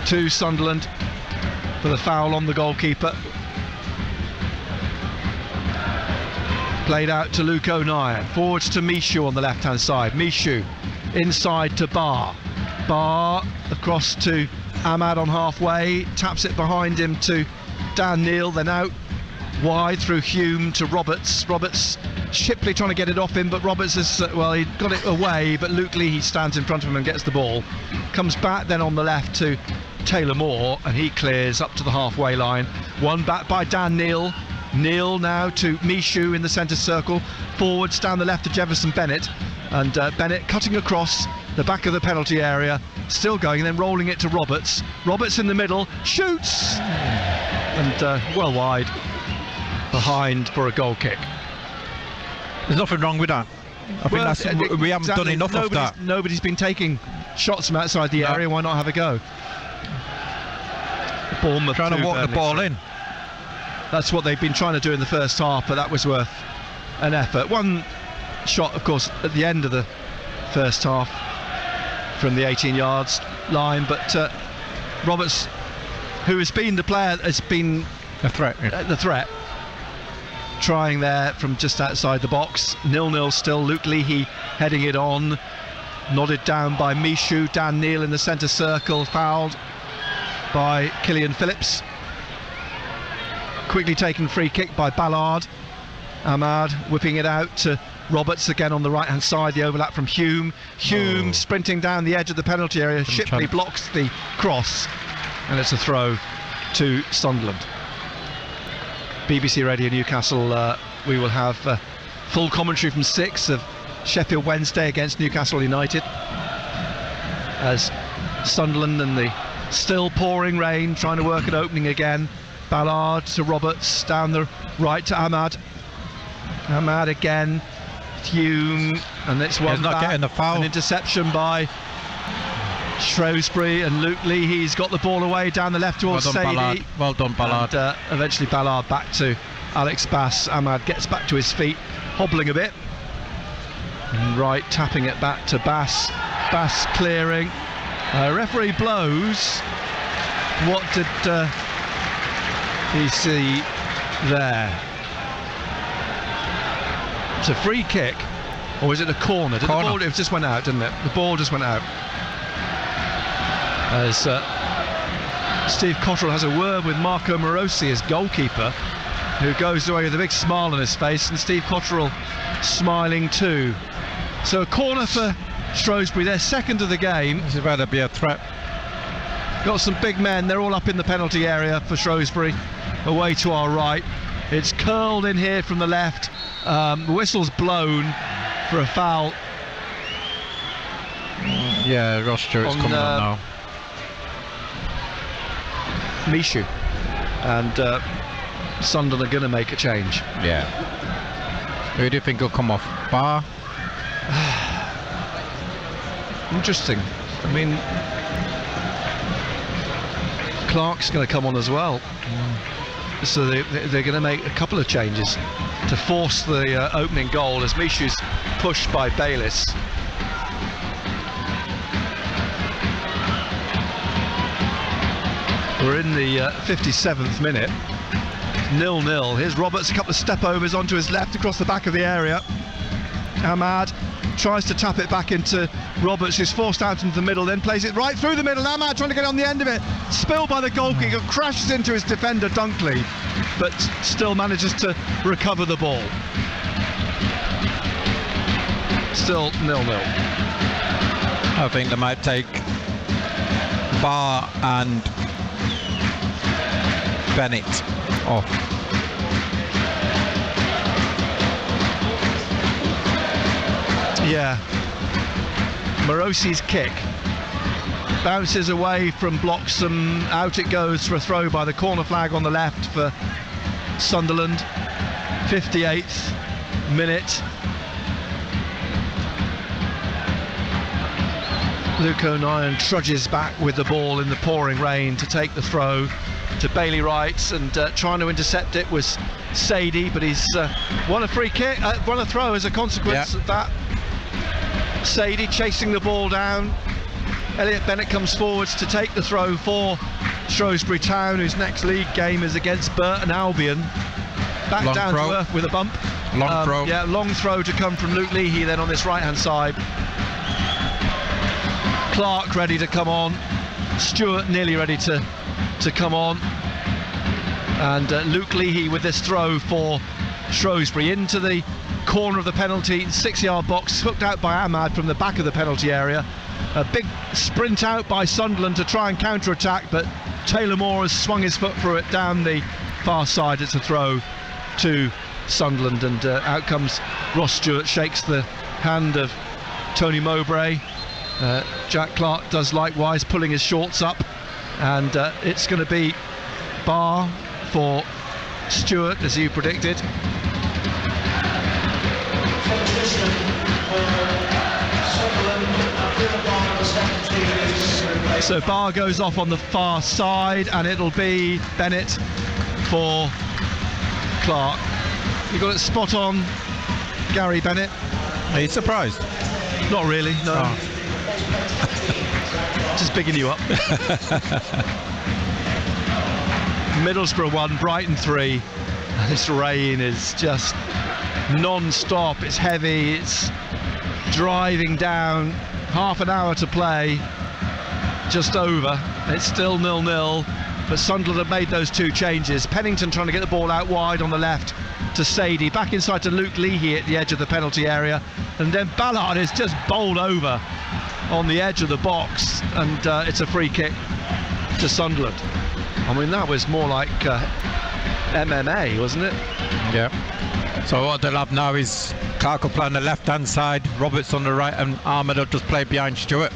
to Sunderland for the foul on the goalkeeper. Played out to Luke O'Neill, forwards to Mishu on the left hand side. Mishu inside to Barr. Barr across to Ahmad on halfway, taps it behind him to Dan Neil, then out wide through Hume to Roberts. Shipley trying to get it off him, but Roberts has he got it away, but Luke Leahy stands in front of him and gets the ball. Comes back then on the left to Taylor Moore, and he clears up to the halfway line. One back by Dan Neil. Neil now to Mishu in the centre circle. Forwards down the left to Jefferson Bennett, and Bennett cutting across the back of the penalty area, still going, and then rolling it to Roberts. Roberts in the middle, shoots, and well wide behind for a goal kick. There's nothing wrong with that. I think we haven't done enough of that. Nobody's been taking shots from outside the area. Why not have a go? Bournemouth trying to walk the ball in. That's what they've been trying to do in the first half, but that was worth an effort. One shot, of course, at the end of the first half from the 18 yards line, but Roberts, who has been the player, has been the threat. The threat. Trying there from just outside the box. 0-0 still. Luke Leahy heading it on, nodded down by Mishu. Dan Neil in the centre circle, fouled by Killian Phillips. Quickly taken free kick by Ballard. Ahmad whipping it out to Roberts again on the right hand side. The overlap from Hume. Sprinting down the edge of the penalty area. Shipley blocks the cross, and it's a throw to Sunderland. BBC Radio Newcastle, we will have full commentary from 6 of Sheffield Wednesday against Newcastle United, as Sunderland and the still pouring rain trying to work an opening again. Ballard to Roberts, down the right to Ahmad. Ahmad again, Hume, and it's one not back. Getting the foul. An interception by Shrewsbury, and Luke Leahy's got the ball away down the left towards Sadie. Well done, Ballard. And, eventually Ballard back to Alex Bass. Ahmad gets back to his feet, hobbling a bit. And Wright tapping it back to Bass. Bass clearing. Referee blows. What did he see there? It's a free kick, or is it a corner? The ball, it just went out, didn't it? The ball just went out. As Steve Cotterill has a word with Marco Morosi, his goalkeeper, who goes away with a big smile on his face, and Steve Cotterill smiling too. So a corner for Shrewsbury, their second of the game. This is about to be a threat. Got some big men, they're all up in the penalty area for Shrewsbury. Away to our right. It's curled in here from the left. The whistle's blown for a foul. Yeah, Ross Stewart's coming on now. Mishu, and Sunderland are going to make a change. Yeah. Who do you think will come off? Barr? Interesting. I mean, Clark's going to come on as well. So they're going to make a couple of changes to force the opening goal, as Mishu's pushed by Bayliss. We're in the 57th minute. 0-0. Here's Roberts, a couple of step overs onto his left across the back of the area. Ahmad tries to tap it back into Roberts, who's forced out into the middle, then plays it right through the middle. Ahmad trying to get on the end of it, spilled by the goalkeeper, crashes into his defender Dunkley, but still manages to recover the ball. Still 0-0. I think they might take Barr and Bennett off. Yeah. Morosi's kick bounces away from blocks and out it goes for a throw by the corner flag on the left for Sunderland. 58th minute. Luke O'Nien trudges back with the ball in the pouring rain to take the throw to Bailey Wright, and trying to intercept it was Sadie, but he's won a free kick, won a throw as a consequence of that. Sadie chasing the ball down. Elliot Bennett comes forwards to take the throw for Shrewsbury Town, whose next league game is against Burton Albion. Back long down throw. to earth with a bump. Long throw. Yeah, long throw to come from Luke Leahy then on this right hand side. Clark ready to come on. Stewart nearly ready to come on. And Luke Leahy with this throw for Shrewsbury into the corner of the penalty 6-yard box, hooked out by Ahmad from the back of the penalty area. A big sprint out by Sunderland to try and counter-attack, but Taylor Moore has swung his foot through it down the far side. It's a throw to Sunderland, and out comes Ross Stewart, shakes the hand of Tony Mowbray. Jack Clark does likewise, pulling his shorts up, and it's going to be Barr for Stewart, as you predicted. So Barr goes off on the far side, and it'll be Bennett for Clark. You got it spot on, Gary Bennett. Are you surprised? Not really, no. Oh. Just bigging you up. Middlesbrough 1, Brighton 3. This rain is just non-stop. It's heavy, it's driving down. Half an hour to play, just over. It's still 0-0, but Sunderland have made those two changes. Pennington trying to get the ball out wide on the left to Sadie, back inside to Luke Leahy at the edge of the penalty area, and then Ballard is just bowled over on the edge of the box, and it's a free kick to Sunderland. I mean, that was more like MMA, wasn't it? Yeah. So what they'll have now is Clark will play on the left hand side, Roberts on the right, and Ahmed will just play behind Stewart.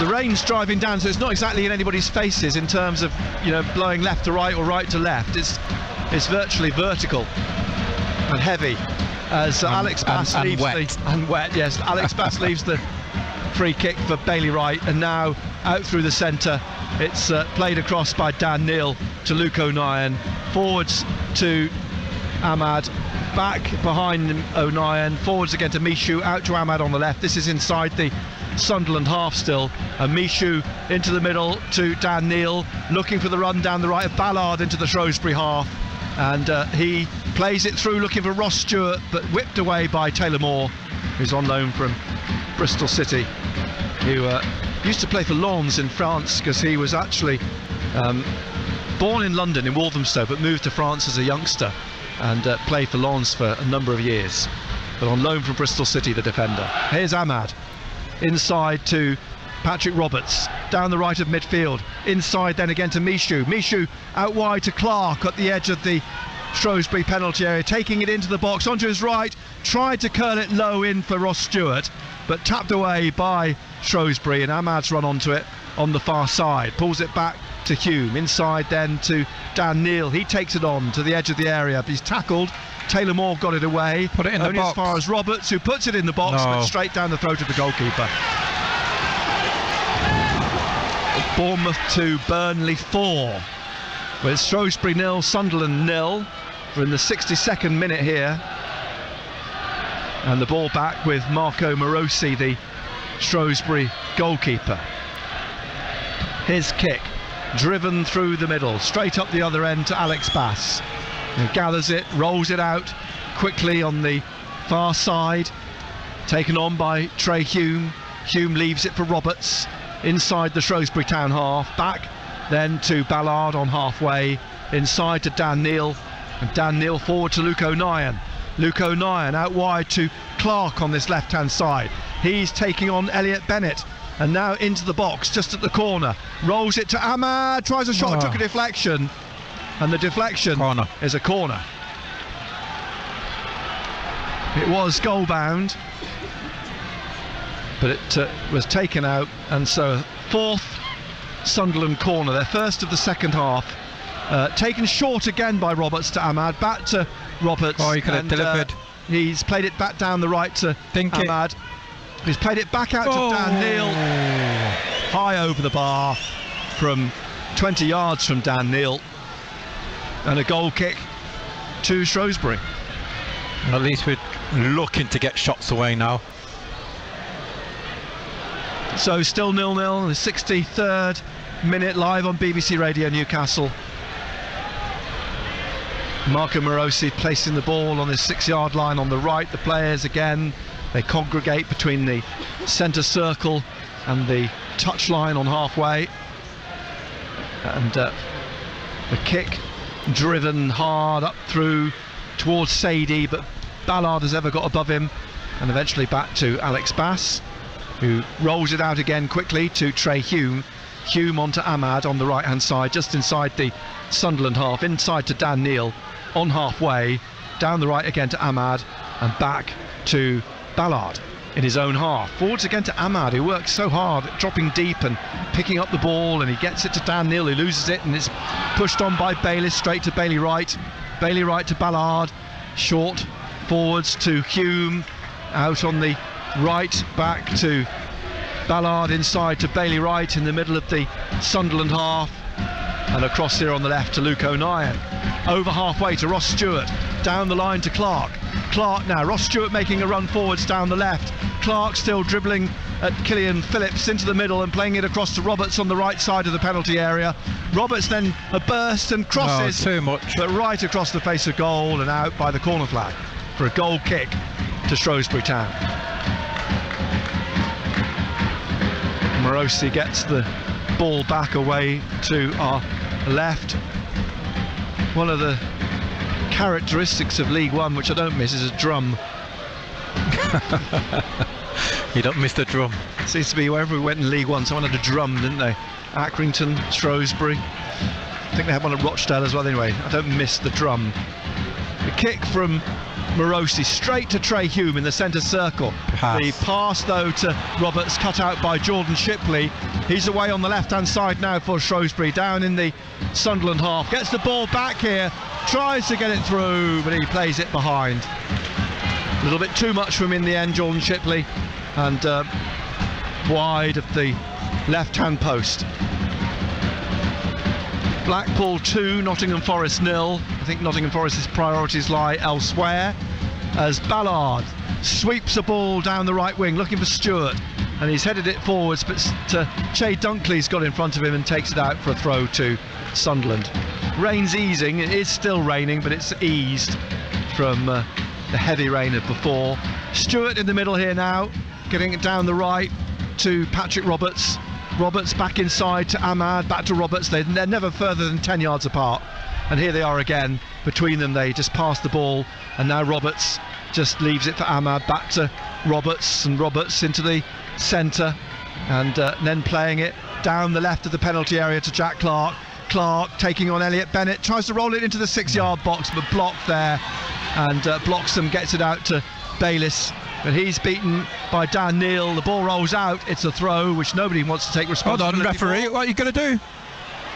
The rain's driving down, so it's not exactly in anybody's faces in terms of, you know, blowing left to right or right to left. It's virtually vertical and heavy as Alex Bass leaves wet. wet. Yes, Alex Bass leaves the free kick for Bailey Wright, and now out through the centre. It's played across by Dan Neal to Luke O'Nien, forwards to Ahmad, back behind O'Nien, forwards again to Mishu, out to Ahmad on the left. This is inside the Sunderland half still, and Mishu into the middle to Dan Neal, looking for the run down the right of Ballard into the Shrewsbury half, and he plays it through looking for Ross Stewart, but whipped away by Taylor Moore, who's on loan from Bristol City, who used to play for Lens in France, because he was actually born in London in Walthamstow but moved to France as a youngster and played for Lens for a number of years, but on loan from Bristol City, the defender. Here's Ahmad inside to Patrick Roberts, down the right of midfield, inside then again to Mishu out wide to Clark at the edge of the Shrewsbury penalty area, taking it into the box onto his right, tried to curl it low in for Ross Stewart, but tapped away by Shrewsbury, and Ahmad's run onto it on the far side, pulls it back to Hume, inside then to Dan Neal. He takes it on to the edge of the area, but he's tackled. Taylor Moore got it away, put it in only the box. As far as Roberts, who puts it in the box, but straight down the throat of the goalkeeper. Bournemouth 2, Burnley 4. With Shrewsbury 0, Sunderland 0. We're in the 62nd minute here, and the ball back with Marco Morosi, the Shrewsbury goalkeeper. His kick driven through the middle, straight up the other end to Alex Bass, who gathers it, rolls it out quickly on the far side, taken on by Trey Hume. Hume leaves it for Roberts inside the Shrewsbury Town half, back then to Ballard on halfway, inside to Dan Neil, and Dan Neil forward to Luke O'Nien. Luke O'Nien out wide to Clark on this left hand side. He's taking on Elliot Bennett, and now into the box just at the corner, rolls it to Ahmad, tries a shot, took a deflection, and the deflection is a corner. It was goal bound, but it was taken out, and so fourth Sunderland corner, their first of the second half, taken short again by Roberts to Ahmad, back to Roberts. Oh, he could have delivered. He's played it back down the right to Ahmad. He's played it back out to Dan Neil, high over the bar from 20 yards from Dan Neil, and a goal kick to Shrewsbury. At least we're looking to get shots away now. So still 0-0, the 63rd minute, live on BBC Radio Newcastle. Marco Morosi placing the ball on his 6-yard line on the right. The players again, they congregate between the centre circle and the touch line on halfway, and the kick driven hard up through towards Sadie, but Ballard has ever got above him, and eventually back to Alex Bass, who rolls it out again quickly to Trey Hume. Hume onto Ahmad on the right hand side, just inside the Sunderland half, inside to Dan Neil on halfway, down the right again to Ahmad, and back to Ballard in his own half. Forwards again to Ahmad, who works so hard, dropping deep and picking up the ball, and he gets it to Dan Neil, who loses it, and it's pushed on by Bayliss straight to Bailey Wright. Bailey Wright to Ballard, short forwards to Hume, out on the right, back to Ballard, inside to Bailey Wright in the middle of the Sunderland half, and across here on the left to Luke O'Nien. Over halfway to Ross Stewart, down the line to Clark. Clark now, Ross Stewart making a run forwards down the left. Clark still dribbling at Killian Phillips into the middle and playing it across to Roberts on the right side of the penalty area. Roberts then a burst and crosses, too much, but right across the face of goal and out by the corner flag for a goal kick to Shrewsbury Town. Morosi gets the ball back away to our left. One of the characteristics of League One, which I don't miss, is a drum. You don't miss the drum. Seems to be wherever we went in League One, someone had a drum, didn't they? Accrington, Shrewsbury. I think they had one at Rochdale as well. Anyway, I don't miss the drum. The kick from Morosi straight to Trey Hume in the centre circle. The pass though to Roberts, cut out by Jordan Shipley. He's away on the left hand side now for Shrewsbury, down in the Sunderland half. Gets the ball back here, tries to get it through, but he plays it behind. A little bit too much for him in the end, Jordan Shipley, and wide of the left hand post. Blackpool 2, Nottingham Forest 0. I think Nottingham Forest's priorities lie elsewhere, as Ballard sweeps a ball down the right wing looking for Stewart, and he's headed it forwards, but Che Dunkley's got in front of him and takes it out for a throw to Sunderland. Rain's easing, it is still raining, but it's eased from the heavy rain of before. Stewart in the middle here now, getting it down the right to Patrick Roberts. Roberts back inside to Ahmad, back to Roberts. They're never further than 10 yards apart, and here they are again. Between them they just pass the ball, and now Roberts just leaves it for Ahmad, back to Roberts, and Roberts into the centre, and then playing it down the left of the penalty area to Jack Clark. Clark taking on Elliot Bennett, tries to roll it into the 6-yard box, but blocked there, and Bloxham gets it out to Bayliss, but he's beaten by Dan Neil. The ball rolls out, it's a throw which nobody wants to take responsibility for. Hold on, referee, what are you going to do?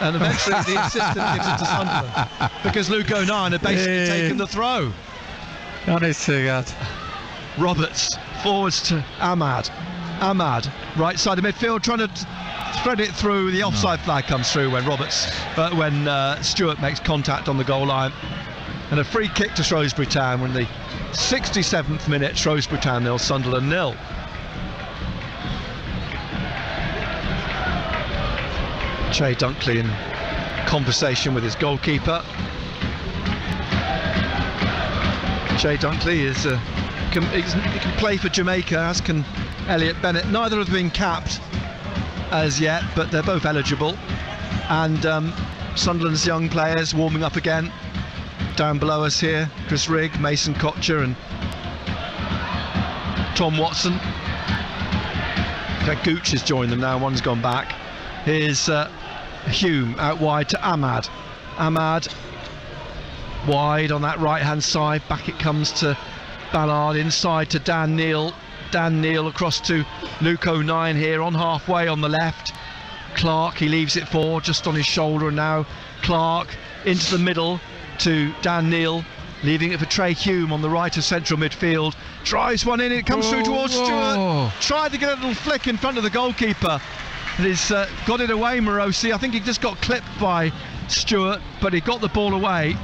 And eventually the assistant gives it to Sunderland, because Luke O'Nien had basically taken the throw. Honestly, God. Roberts forwards to Ahmad. Ahmad, right side of midfield, trying to thread it through. The offside flag comes through when Stewart makes contact on the goal line. And a free kick to Shrewsbury Town. We're in the 67th minute. Shrewsbury Town 0, Sunderland 0. Che Dunkley in conversation with his goalkeeper. Che Dunkley is he can play for Jamaica, as can Elliot Bennett. Neither have been capped as yet, but they're both eligible. And Sunderland's young players warming up again. Down below us here, Chris Rigg, Mason Kocher and Tom Watson. Gooch has joined them now, one's gone back. Here's Hume out wide to Ahmad. Ahmad wide on that right hand side, back it comes to Ballard, inside to Dan Neil. Dan Neil across to Luke O'Nien here on halfway on the left. Clark, he leaves it for just on his shoulder, and now Clark into the middle to Dan Neil, leaving it for Trey Hume on the right of central midfield. Drives one in, it comes through towards Stewart. Tried to get a little flick in front of the goalkeeper. He's got it away, Morosi. I think he just got clipped by Stewart, but he got the ball away,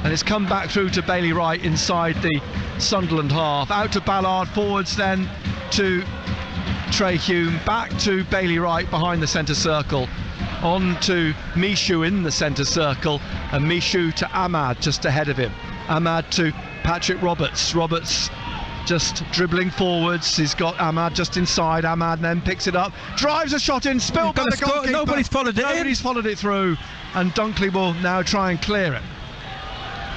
and it's come back through to Bailey Wright inside the Sunderland half. Out to Ballard, forwards then to Trey Hume, back to Bailey Wright behind the centre circle, on to Mishu in the centre circle, and Mishu to Ahmad just ahead of him. Ahmad to Patrick Roberts. Roberts just dribbling forwards. He's got Ahmad just inside. Ahmad then picks it up, drives a shot in, spilled by the goalkeeper. Nobody's followed it through, and Dunkley will now try and clear it.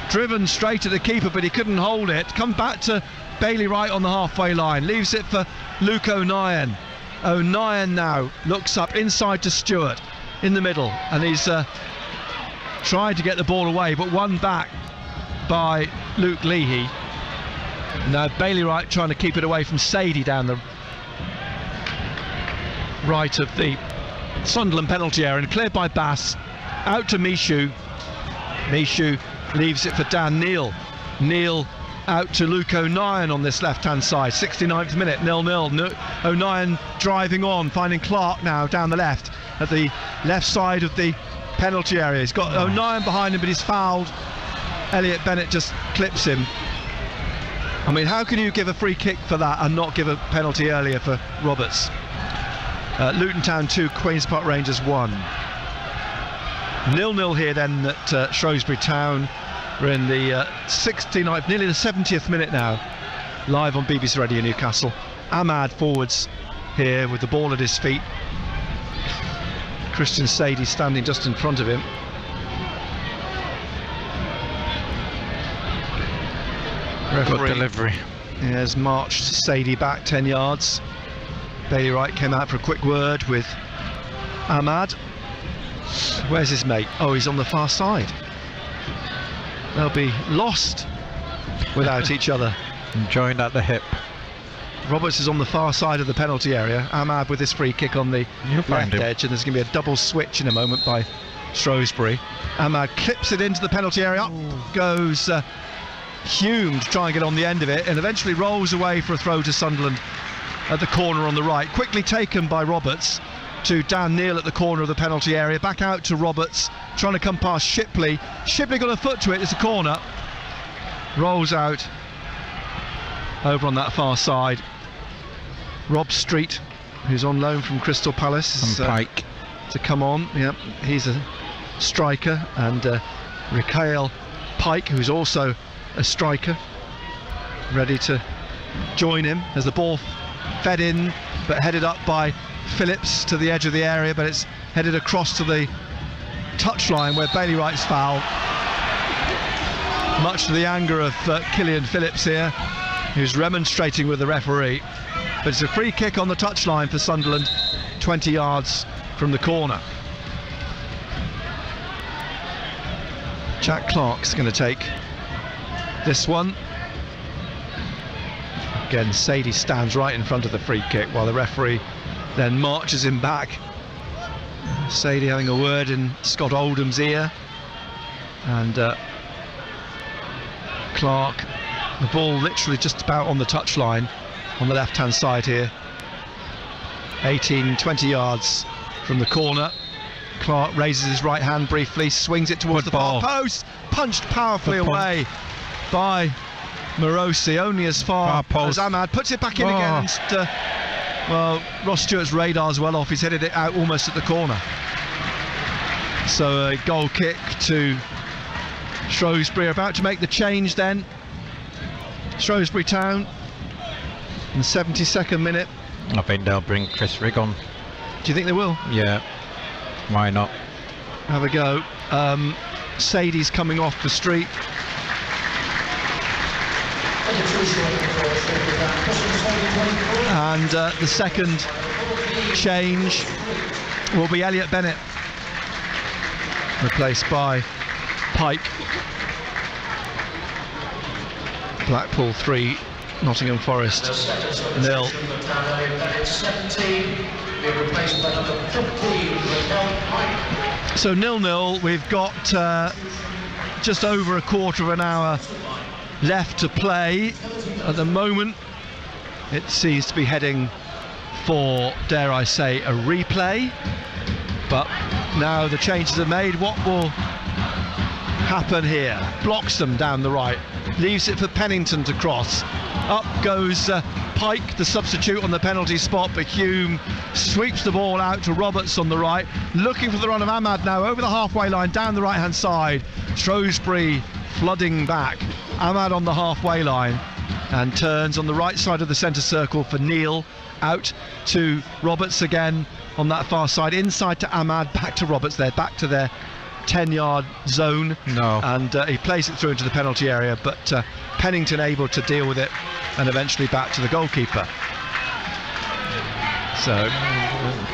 Driven straight at the keeper, but he couldn't hold it. Come back to Bailey Wright on the halfway line, leaves it for Luke O'Nien. O'Nien now looks up inside to Stewart in the middle, and he's tried to get the ball away, but won back by Luke Leahy. Now Bailey Wright trying to keep it away from Sadie down the right of the Sunderland penalty area, and cleared by Bass. Out to Mishu. Mishu leaves it for Dan Neil. Neil out to Luke O'Nien on this left hand side. 69th minute, 0-0. O'Nien driving on, finding Clark now down the left at the left side of the penalty area. He's got O'Nien behind him, but he's fouled. Elliot Bennett just clips him. I mean, how can you give a free kick for that and not give a penalty earlier for Roberts? Luton Town 2, Queen's Park Rangers 1. 0-0 here then at Shrewsbury Town. We're in the 69th, nearly the 70th minute now, live on BBC Radio Newcastle. Ahmad forwards here with the ball at his feet. Christian Sadie standing just in front of him. Referee, good delivery. He has marched Sadie back 10 yards. Bailey Wright came out for a quick word with Ahmad. Where's his mate? Oh, he's on the far side. They'll be lost without each other. Enjoying at the hip. Roberts is on the far side of the penalty area. Ahmad with his free kick on the left edge, and there's going to be a double switch in a moment by Shrewsbury. Ahmad clips it into the penalty area. Up goes Hume to try and get on the end of it, and eventually rolls away for a throw to Sunderland at the corner on the right. Quickly taken by Roberts to Dan Neil at the corner of the penalty area. Back out to Roberts, trying to come past Shipley. Shipley got a foot to it, it's a corner. Rolls out over on that far side. Rob Street, who's on loan from Crystal Palace, is Pike to come on. Yep, he's a striker, and Rikael Pike, who's also a striker, ready to join him as the ball fed in, but headed up by Phillips to the edge of the area, but it's headed across to the touchline where Bailey Wright's foul, much to the anger of Killian Phillips here, who's remonstrating with the referee. But it's a free kick on the touchline for Sunderland, 20 yards from the corner. Jack Clark's going to take this one. Again, Sadie stands right in front of the free kick while the referee then marches him back. Sadie having a word in Scott Oldham's ear, and Clark, the ball literally just about on the touchline on the left hand side here, 18-20 yards from the corner. Clark raises his right hand briefly, swings it towards the far post, punched powerfully away by Morosi, only as far as Ahmad puts it back in against well, Ross Stewart's radar's well off. He's headed it out almost at the corner. So a goal kick to Shrewsbury, about to make the change then. Shrewsbury Town in the 72nd minute. I think they'll bring Chris Rigg on. Do you think they will? Yeah, why not? Have a go. Sadie's coming off the street. And the second change will be Elliot Bennett, replaced by Pike. Blackpool 3, Nottingham Forest 0. So 0-0. We've got just over a quarter of an hour left to play. At the moment, it seems to be heading for, dare I say, a replay. But now the changes are made. What will happen here? Blocks them down the right, leaves it for Pennington to cross. Up goes Pike, the substitute on the penalty spot, but Hume sweeps the ball out to Roberts on the right, looking for the run of Ahmad now over the halfway line down the right hand side. Shrewsbury flooding back. Ahmad on the halfway line and turns on the right side of the centre circle for Neil, out to Roberts again on that far side, inside to Ahmad, back to Roberts there, back to their 10-yard zone. No. And he plays it through into the penalty area, but Pennington able to deal with it and eventually back to the goalkeeper. So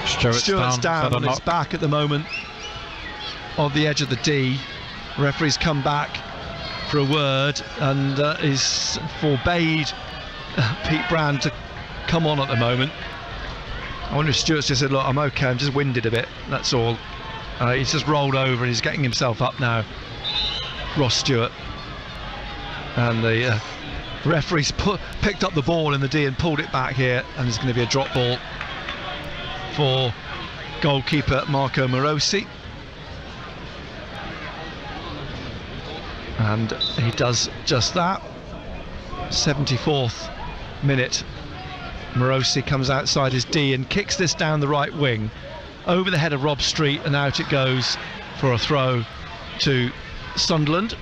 Stewart's down on its back at the moment on the edge of the D. Referee's come back for a word and is forbade Pete Brand to come on at the moment. I wonder if Stewart's just said, look, I'm okay, I'm just winded a bit, that's all. He's just rolled over and he's getting himself up now, Ross Stewart. And the referee's picked up the ball in the D and pulled it back here, and there's going to be a drop ball for goalkeeper Marco Morosi. And he does just that. 74th minute. Morosi comes outside his D and kicks this down the right wing over the head of Rob Street, and out it goes for a throw to Sunderland.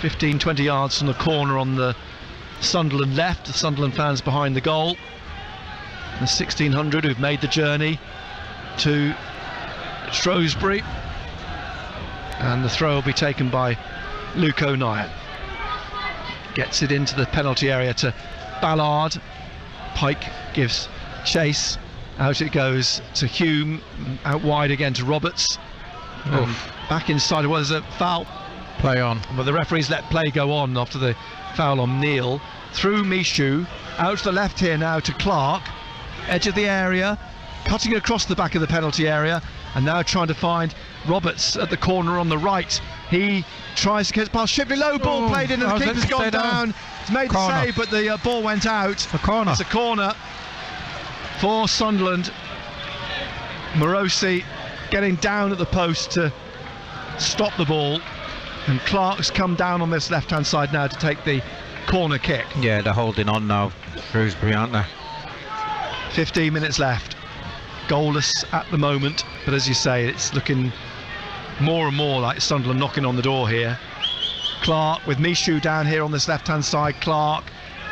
15-20 yards from the corner on the Sunderland left. The Sunderland fans behind the goal. The 1,600 who've made the journey to Shrewsbury. And the throw will be taken by Luke O'Neill. Gets it into the penalty area to Ballard. Pike gives chase. Out it goes to Hume. Out wide again to Roberts. Back inside. Was a foul. Play on. But the referees let play go on after the foul on Neil. Through Michoud. Out to the left here now to Clark. Edge of the area. Cutting across the back of the penalty area. And now trying to find Roberts at the corner on the right. He tries to get past Shipley. Low ball played in and the keeper's gone down. He's made the save, but the ball went out. A corner. It's a corner for Sunderland. Morosi getting down at the post to stop the ball. And Clark's come down on this left-hand side now to take the corner kick. Yeah, they're holding on now, Shrewsbury, aren't they? 15 minutes left. Goalless at the moment, but as you say, it's looking more and more like Sunderland knocking on the door here. Clark with Michoud down here on this left-hand side. Clark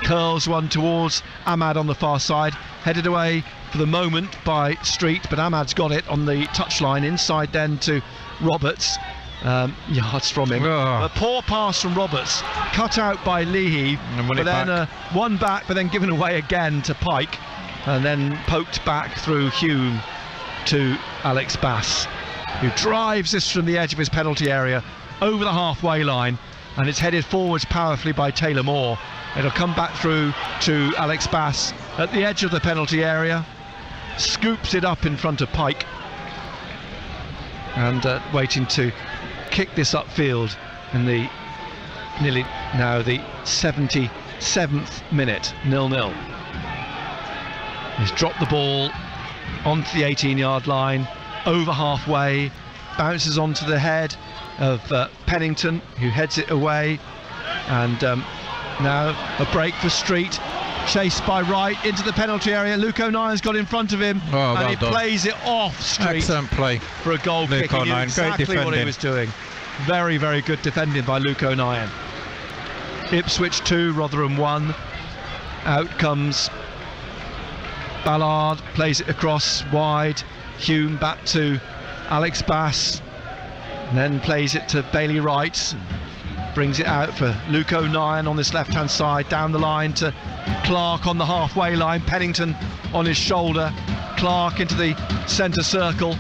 curls one towards Ahmad on the far side. Headed away for the moment by Street, but Ahmad's got it on the touchline. Inside then to Roberts. Yards from him. A poor pass from Roberts, cut out by Leahy, but then one back, but then given away again to Pike, and then poked back through Hume to Alex Bass, who drives this from the edge of his penalty area over the halfway line, and it's headed forwards powerfully by Taylor Moore. It'll come back through to Alex Bass at the edge of the penalty area, scoops it up in front of Pike, and waiting to kick this upfield in the nearly now the 77th minute. 0-0. He's dropped the ball onto the 18-yard line, over halfway, bounces onto the head of Pennington, who heads it away, and now a break for Street. chased by Wright into the penalty area. Luke O'Nien's got in front of him, and he plays it off street. Excellent play for a goal kick. He knew exactly what he was doing. Very, very good defending by Luke O'Nien. Ipswich 2, Rotherham 1. Out comes Ballard, plays it across wide. Hume back to Alex Bass, and then plays it to Bailey Wright. Brings it out for Luke O'Nien on this left-hand side, down the line to Clark on the halfway line. Pennington on his shoulder. Clark into the centre circle.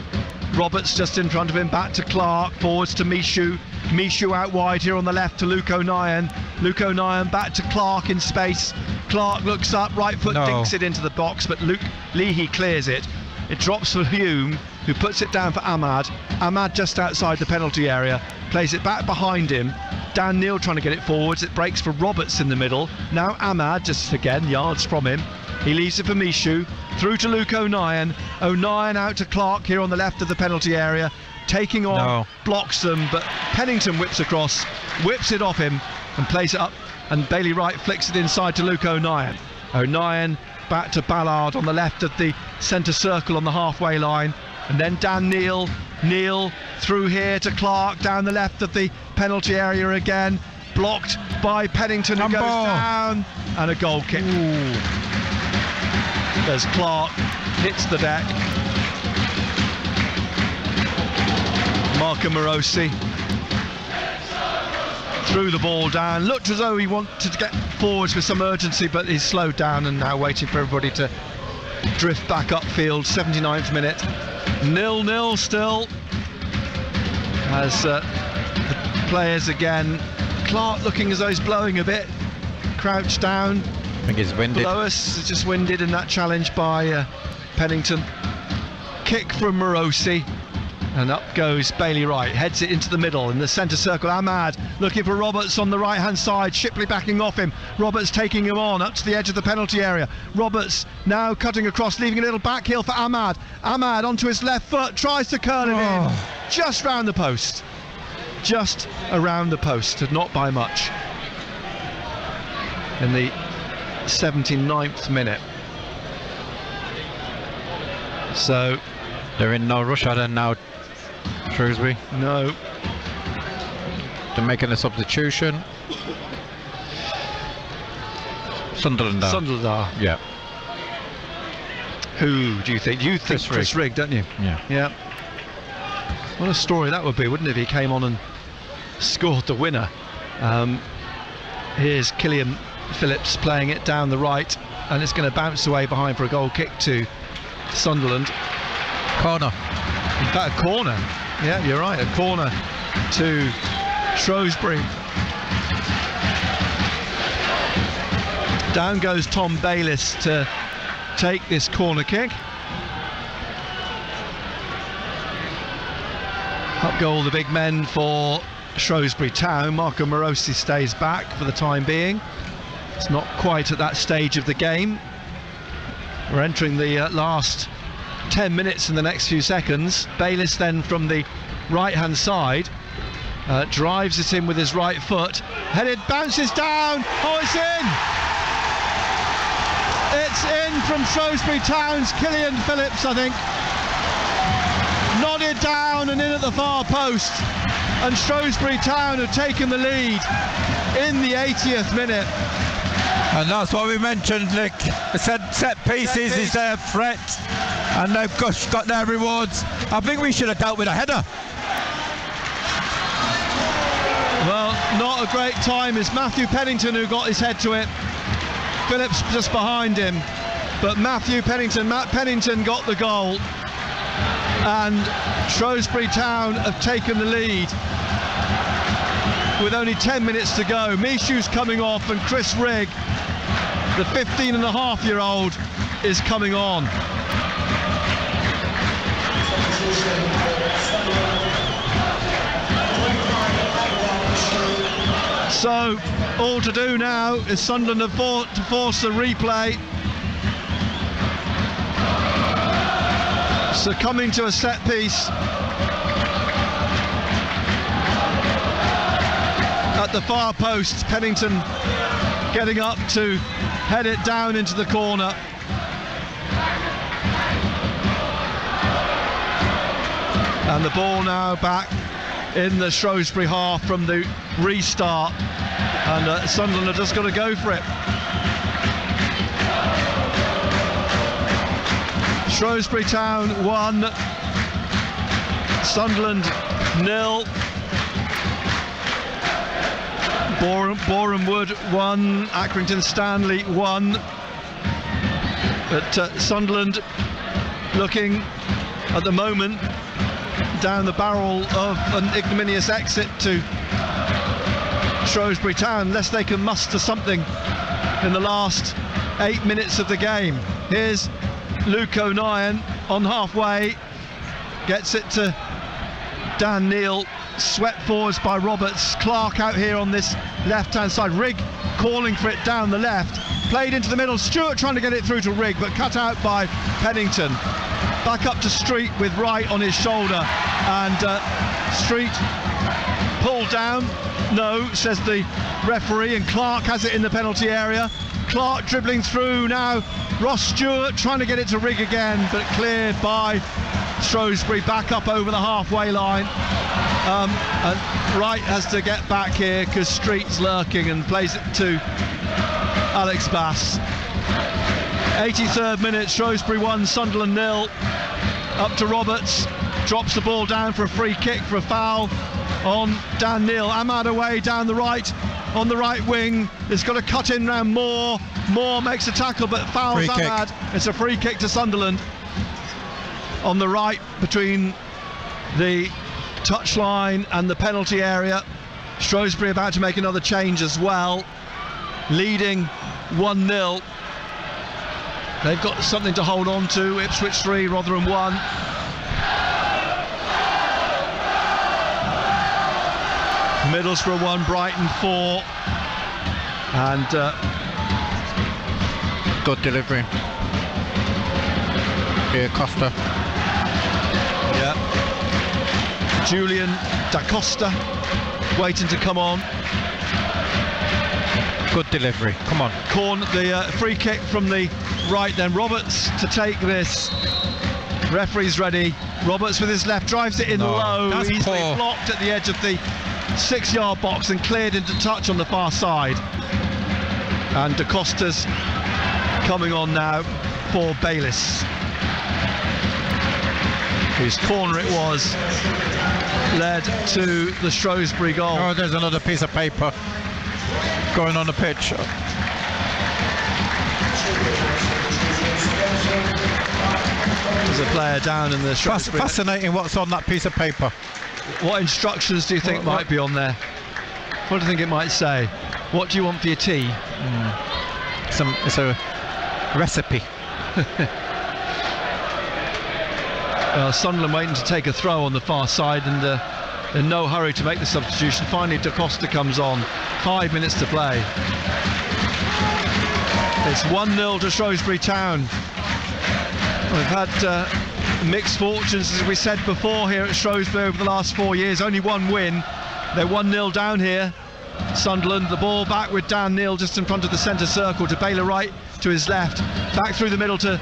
Roberts just in front of him, back to Clark, forwards to Michoud. Michoud out wide here on the left to Luke O'Nien. Luke O'Nien back to Clark in space. Clark looks up, right foot dinks it into the box, but Luke Leahy clears it. It drops for Hume, who puts it down for Ahmad. Ahmad just outside the penalty area, plays it back behind him. Dan Neil trying to get it forwards. It breaks for Roberts in the middle. Now Ahmad, just again yards from him. He leaves it for Michoud, through to Luke O'Nien. O'Nien out to Clark here on the left of the penalty area, taking on, blocks them, but Pennington whips across, whips it off him and plays it up, and Bailey Wright flicks it inside to Luke O'Nien. O'Nien back to Ballard on the left of the centre circle on the halfway line, and then Dan Neil through here to Clark down the left of the penalty area again, blocked by Pennington, who goes down, and a goal kick. As Clark hits the deck. Marco Morosi threw the ball down, looked as though he wanted to get forwards with some urgency, but he's slowed down and now waiting for everybody to drift back upfield. 79th minute, 0-0 still, as the players again. Clark looking as though he's blowing a bit, crouched down. I think he's winded. Below us is just winded in that challenge by Pennington. Kick from Morosi, and up goes Bailey Wright, heads it into the middle in the centre circle. Ahmad looking for Roberts on the right hand side, Shipley backing off him. Roberts taking him on up to the edge of the penalty area. Roberts now cutting across, leaving a little back heel for Ahmad. Ahmad onto his left foot, tries to curl it in, just round the post, just around the post, not by much. In the 79th minute. So they're in no rush, are they now, Shrewsbury? No. They're making a substitution. Sunderland are. Sunderland are. Yeah. Who do you think? You think Chris Rigg, don't you? Yeah. What a story that would be, wouldn't it, if he came on and scored the winner. Here's Killian Phillips playing it down the right, and it's going to bounce away behind for a goal kick to Sunderland. Corner. In fact, a corner. Yeah, you're right, a corner to Shrewsbury. Down goes Tom Bayliss to take this corner kick. Up goal the big men for Shrewsbury Town. Marco Morosi stays back for the time being. It's not quite at that stage of the game. We're entering the last 10 minutes in the next few seconds. Bayliss then from the right hand side drives it in with his right foot, headed, bounces down. Oh, it's in! It's in from Shrewsbury Town's Killian Phillips, I think. Nodded down and in at the far post, and Shrewsbury Town have taken the lead in the 80th minute. And that's what we mentioned, Nick. Set pieces is their threat, and they've got their rewards. I think we should have dealt with a header. Well, not a great time. It's Matthew Pennington who got his head to it. Phillips just behind him, but Matt Pennington got the goal, and Shrewsbury Town have taken the lead with only 10 minutes to go. Michoud's coming off, and Chris Rigg, the 15-and-a-half-year-old, is coming on. So all to do now is Sunderland have to force a replay. Succumbing to a set piece at the far post. Pennington getting up to head it down into the corner. And the ball now back in the Shrewsbury half from the restart, and Sunderland have just got to go for it. Shrewsbury Town 1, Sunderland 0. Boreham Wood 1, Accrington Stanley 1. But Sunderland looking at the moment down the barrel of an ignominious exit to Shrewsbury Town, unless they can muster something in the last 8 minutes of the game. Here's Luke O'Nien on halfway, gets it to Dan Neil, swept forwards by Roberts. Clark out here on this left-hand side. Rigg calling for it down the left, played into the middle. Stewart trying to get it through to Rigg, but cut out by Pennington. Back up to Street with Wright on his shoulder, and Street pulled down. No, says the referee, and Clark has it in the penalty area. Clark dribbling through now. Ross Stewart trying to get it to Rigg again, but cleared by Shrewsbury. Back up over the halfway line. And Wright has to get back here because Street's lurking, and plays it to Alex Bass. 83rd minute, Shrewsbury 1, Sunderland 0. Up to Roberts, drops the ball down for a free kick for a foul on Dan Neil. Ahmad away down the right, on the right wing. It's got to cut in round Moore. Moore makes a tackle but fouls Ahmad. It's a free kick to Sunderland on the right between the touchline and the penalty area. Shrewsbury about to make another change as well, leading 1-0. They've got something to hold on to. Ipswich 3, Rotherham 1. Middlesbrough 1, Brighton 4. And good delivery here, Costa. Yeah. Julian Da Costa waiting to come on. Good delivery, come on. The free kick from the right then. Roberts to take this. Referee's ready. Roberts with his left drives it in low. Easily blocked at the edge of the 6-yard box and cleared into touch on the far side. And Da Costa's coming on now for Bayliss, whose corner it was, led to the Shrewsbury goal. Oh, there's another piece of paper going on the pitch. There's a player down in the Shrewsbury. Fascinating what's on that piece of paper. What instructions do you think might be on there? What do you think it might say? What do you want for your tea? It's a recipe. Sunderland waiting to take a throw on the far side, and in no hurry to make the substitution. Finally Da Costa comes on. 5 minutes to play. It's 1-0 to Shrewsbury Town. We've had mixed fortunes, as we said before, here at Shrewsbury over the last 4 years. Only one win. They're 1-0 down here. Sunderland, the ball back with Dan Neil just in front of the centre circle to Baylor Wright to his left. Back through the middle to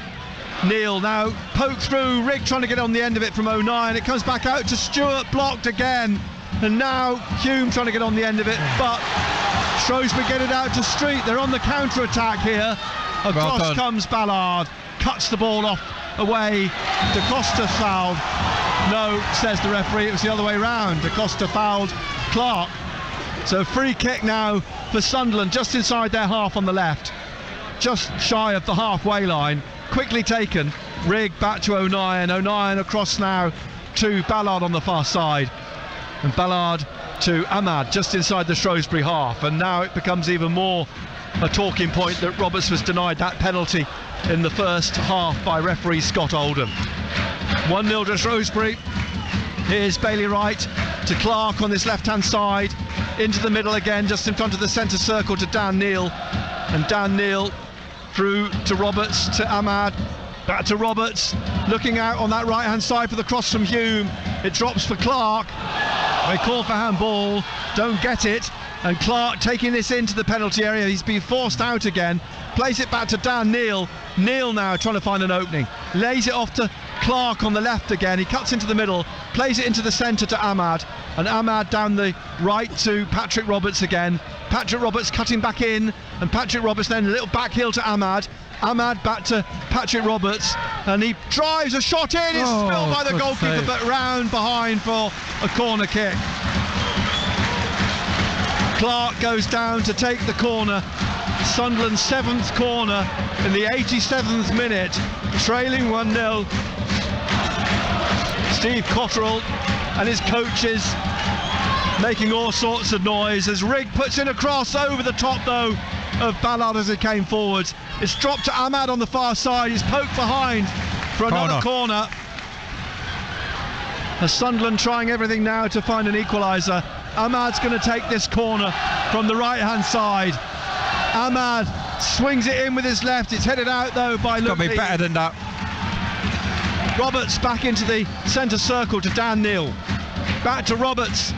Neil, now poked through. Rigg trying to get on the end of it from O'Nien. It comes back out to Stewart, blocked again. And now Hume trying to get on the end of it, but Shrewsbury get it out to Street. They're on the counter-attack here. Across comes Ballard, cuts the ball off away. Da Costa fouled. No, says the referee, it was the other way round. Da Costa fouled Clark. So free kick now for Sunderland, just inside their half on the left, just shy of the halfway line. Quickly taken. Rigg back to O'Nien. O'Nien across now to Ballard on the far side, and Ballard to Ahmad just inside the Shrewsbury half. And now it becomes even more a talking point that Roberts was denied that penalty in the first half by referee Scott Oldham. 1-0 to Shrewsbury. Here's Bailey Wright to Clark on this left-hand side, into the middle again, just in front of the centre circle to Dan Neil, and Dan Neil through to Roberts, to Ahmad, back to Roberts, looking out on that right-hand side for the cross from Hume. It drops for Clark. They call for handball, don't get it. and Clark taking this into the penalty area. He's been forced out again. Plays it back to Dan Neil. Neil now trying to find an opening. Lays it off to Clark on the left again. He cuts into the middle, plays it into the centre to Ahmad, and Ahmad down the right to Patrick Roberts again. Patrick Roberts cutting back in, and Patrick Roberts then a little back heel to Ahmad. Ahmad back to Patrick Roberts, and he drives a shot in. It's spilled by the goalkeeper, save. But round behind for a corner kick. Clark goes down to take the corner. Sunderland's 7th corner in the 87th minute, trailing 1-0. Steve Cotterill and his coaches making all sorts of noise as Rigg puts in a cross over the top though of Ballard as it came forwards. It's dropped to Ahmad on the far side. He's poked behind for another corner. As Sunderland trying everything now to find an equaliser. Ahmad's going to take this corner from the right hand side. Ahmad swings it in with his left. It's headed out though by Luke. Got to be better than that. Roberts back into the centre circle to Dan Neil. Back to Roberts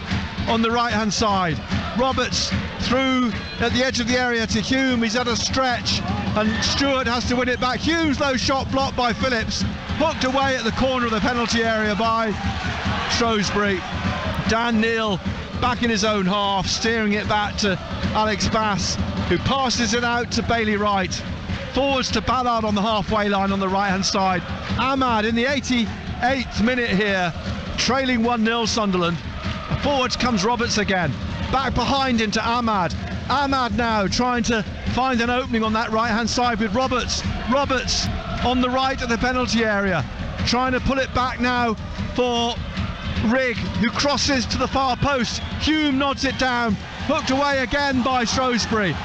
on the right hand side. Roberts through at the edge of the area to Hume. He's at a stretch and Stewart has to win it back. Hume's low shot blocked by Phillips. Hooked away at the corner of the penalty area by Shrewsbury. Dan Neil back in his own half, steering it back to Alex Bass, who passes it out to Bailey Wright. Forwards to Ballard on the halfway line on the right hand side. Ahmad in the 88th minute here, trailing 1-0 Sunderland. Forwards comes Roberts again. Back behind into Ahmad. Ahmad now trying to find an opening on that right hand side with Roberts. Roberts on the right of the penalty area, trying to pull it back now for Rigg, who crosses to the far post. Hume nods it down, hooked away again by Shrewsbury,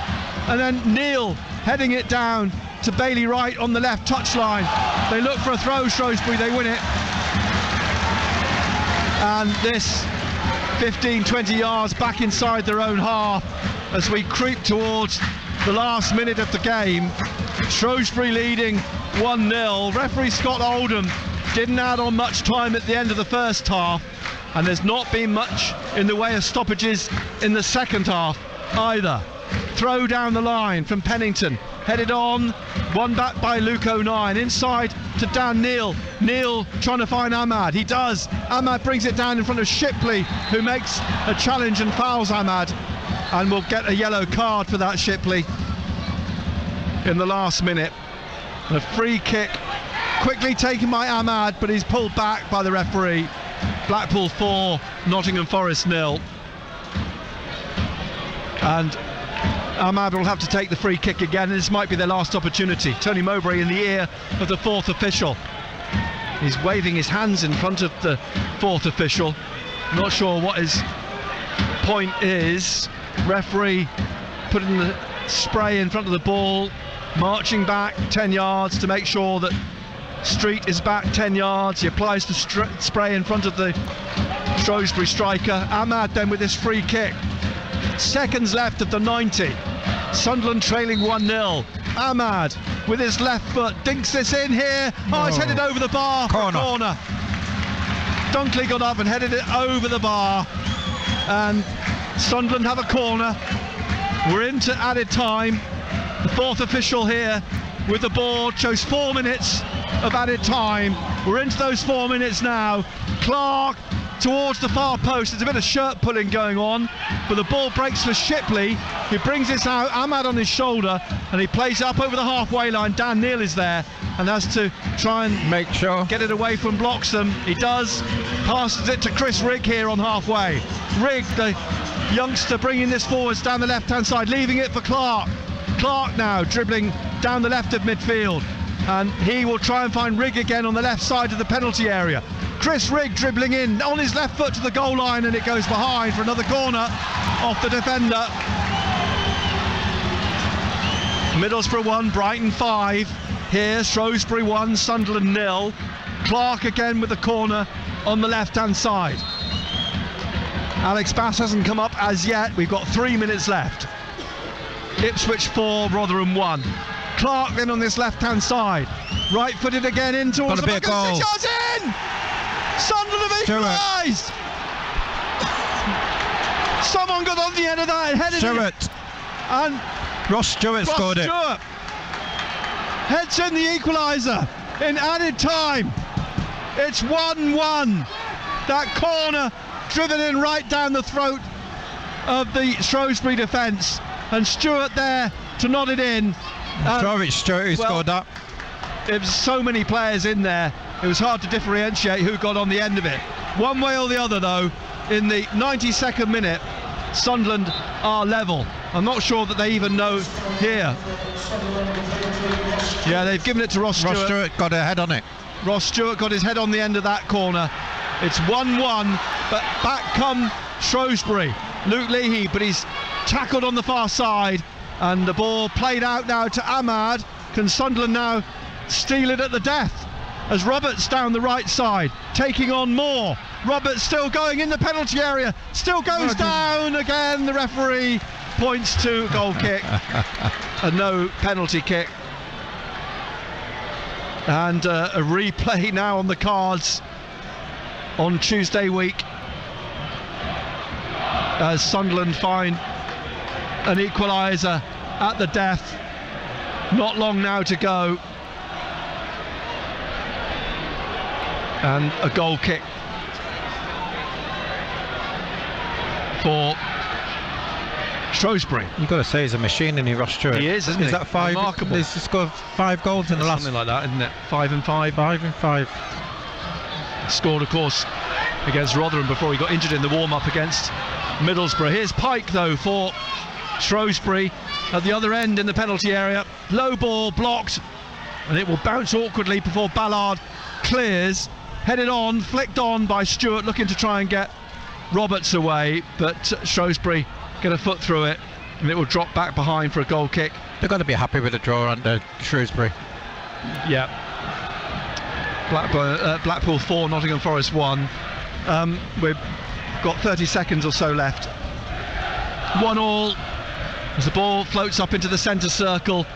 and then Neil heading it down to Bailey Wright on the left touchline. They look for a throw, Shrewsbury, they win it, and this 15-20 yards back inside their own half as we creep towards the last minute of the game. Shrewsbury leading 1-0. Referee Scott Oldham didn't add on much time at the end of the first half, and there's not been much in the way of stoppages in the second half either. Throw down the line from Pennington, headed on, won back by Luke O'Nien, inside to Dan Neil. Neil trying to find Ahmad, he does. Ahmad brings it down in front of Shipley, who makes a challenge and fouls Ahmad, and will get a yellow card for that, Shipley, in the last minute. A free kick quickly taken by Ahmad, but he's pulled back by the referee. Blackpool 4, Nottingham Forest 0. And Ahmad will have to take the free kick again, and this might be their last opportunity. Tony Mowbray in the ear of the fourth official. He's waving his hands in front of the fourth official. Not sure what his point is. Referee putting the spray in front of the ball, marching back 10 yards to make sure that Street is back 10 yards. He applies the spray in front of the Shrewsbury striker. Ahmad then with this free kick. Seconds left of the 90. Sunderland trailing 1-0. Ahmad with his left foot dinks this in here. It's headed over the bar for a corner. Dunkley got up and headed it over the bar, and Sunderland have a corner. We're into added time. The fourth official here with the board shows 4 minutes of added time. We're into those 4 minutes now. Clark towards the far post. There's a bit of shirt pulling going on, but the ball breaks for Shipley, who brings this out. Ahmad on his shoulder, and he plays up over the halfway line. Dan Neil is there and has to try and make sure get it away from Bloxham. He does, passes it to Chris Rigg here on halfway. Rigg, the youngster, bringing this forwards down the left hand side, leaving it for Clark. Clark now dribbling down the left of midfield, and he will try and find Rigg again on the left side of the penalty area. Chris Rigg dribbling in on his left foot to the goal line, and it goes behind for another corner off the defender. Middlesbrough 1, Brighton 5. Here, Shrewsbury 1, Sunderland 0. Clark again with the corner on the left hand side. Alex Bass hasn't come up as yet. We've got 3 minutes left. Ipswich 4, Rotherham 1. Clark then on this left hand side, right footed again in towards the back. 6 yards in! Sunderland have equalised! Someone got on the end of that and headed Stewart. it. And Ross Stewart scored it. Heads in the equaliser in added time. It's 1-1. That corner driven in right down the throat of the Shrewsbury defence, and Stewart there to nod it in. Stewart who scored that. There was so many players in there, it was hard to differentiate who got on the end of it. One way or the other though, in the 92nd minute, Sunderland are level. I'm not sure that they even know here. Yeah, they've given it to Ross Stewart. Ross Stewart got a head on it. Ross Stewart got his head on the end of that corner. It's 1-1, but back come Shrewsbury. Luke Leahy, but he's tackled on the far side, and the ball played out now to Ahmad. Can Sunderland now steal it at the death as Roberts down the right side taking on Moore. Roberts still going in the penalty area, still goes down again. The referee points to goal kick and no penalty kick, and a replay now on the cards on Tuesday week as Sunderland find an equaliser at the death. Not long now to go, and a goal kick for Shrewsbury. You've got to say he's a machine, and he Ross Stewart. He is, isn't he? Is that 5? Remarkable. He's scored 5 goals in the last. Something like that, isn't it? 5 and 5. 5 and 5. Scored, of course, against Rotherham before he got injured in the warm-up against Middlesbrough. Here's Pike, though, for Shrewsbury at the other end in the penalty area. Low ball blocked, and it will bounce awkwardly before Ballard clears. Headed on, flicked on by Stewart, looking to try and get Roberts away, but Shrewsbury get a foot through it, and it will drop back behind for a goal kick. They've got to be happy with the draw under Shrewsbury. Yeah. Blackpool 4, Nottingham Forest 1. We've got 30 seconds or so left. 1-1 as the ball floats up into the centre circle.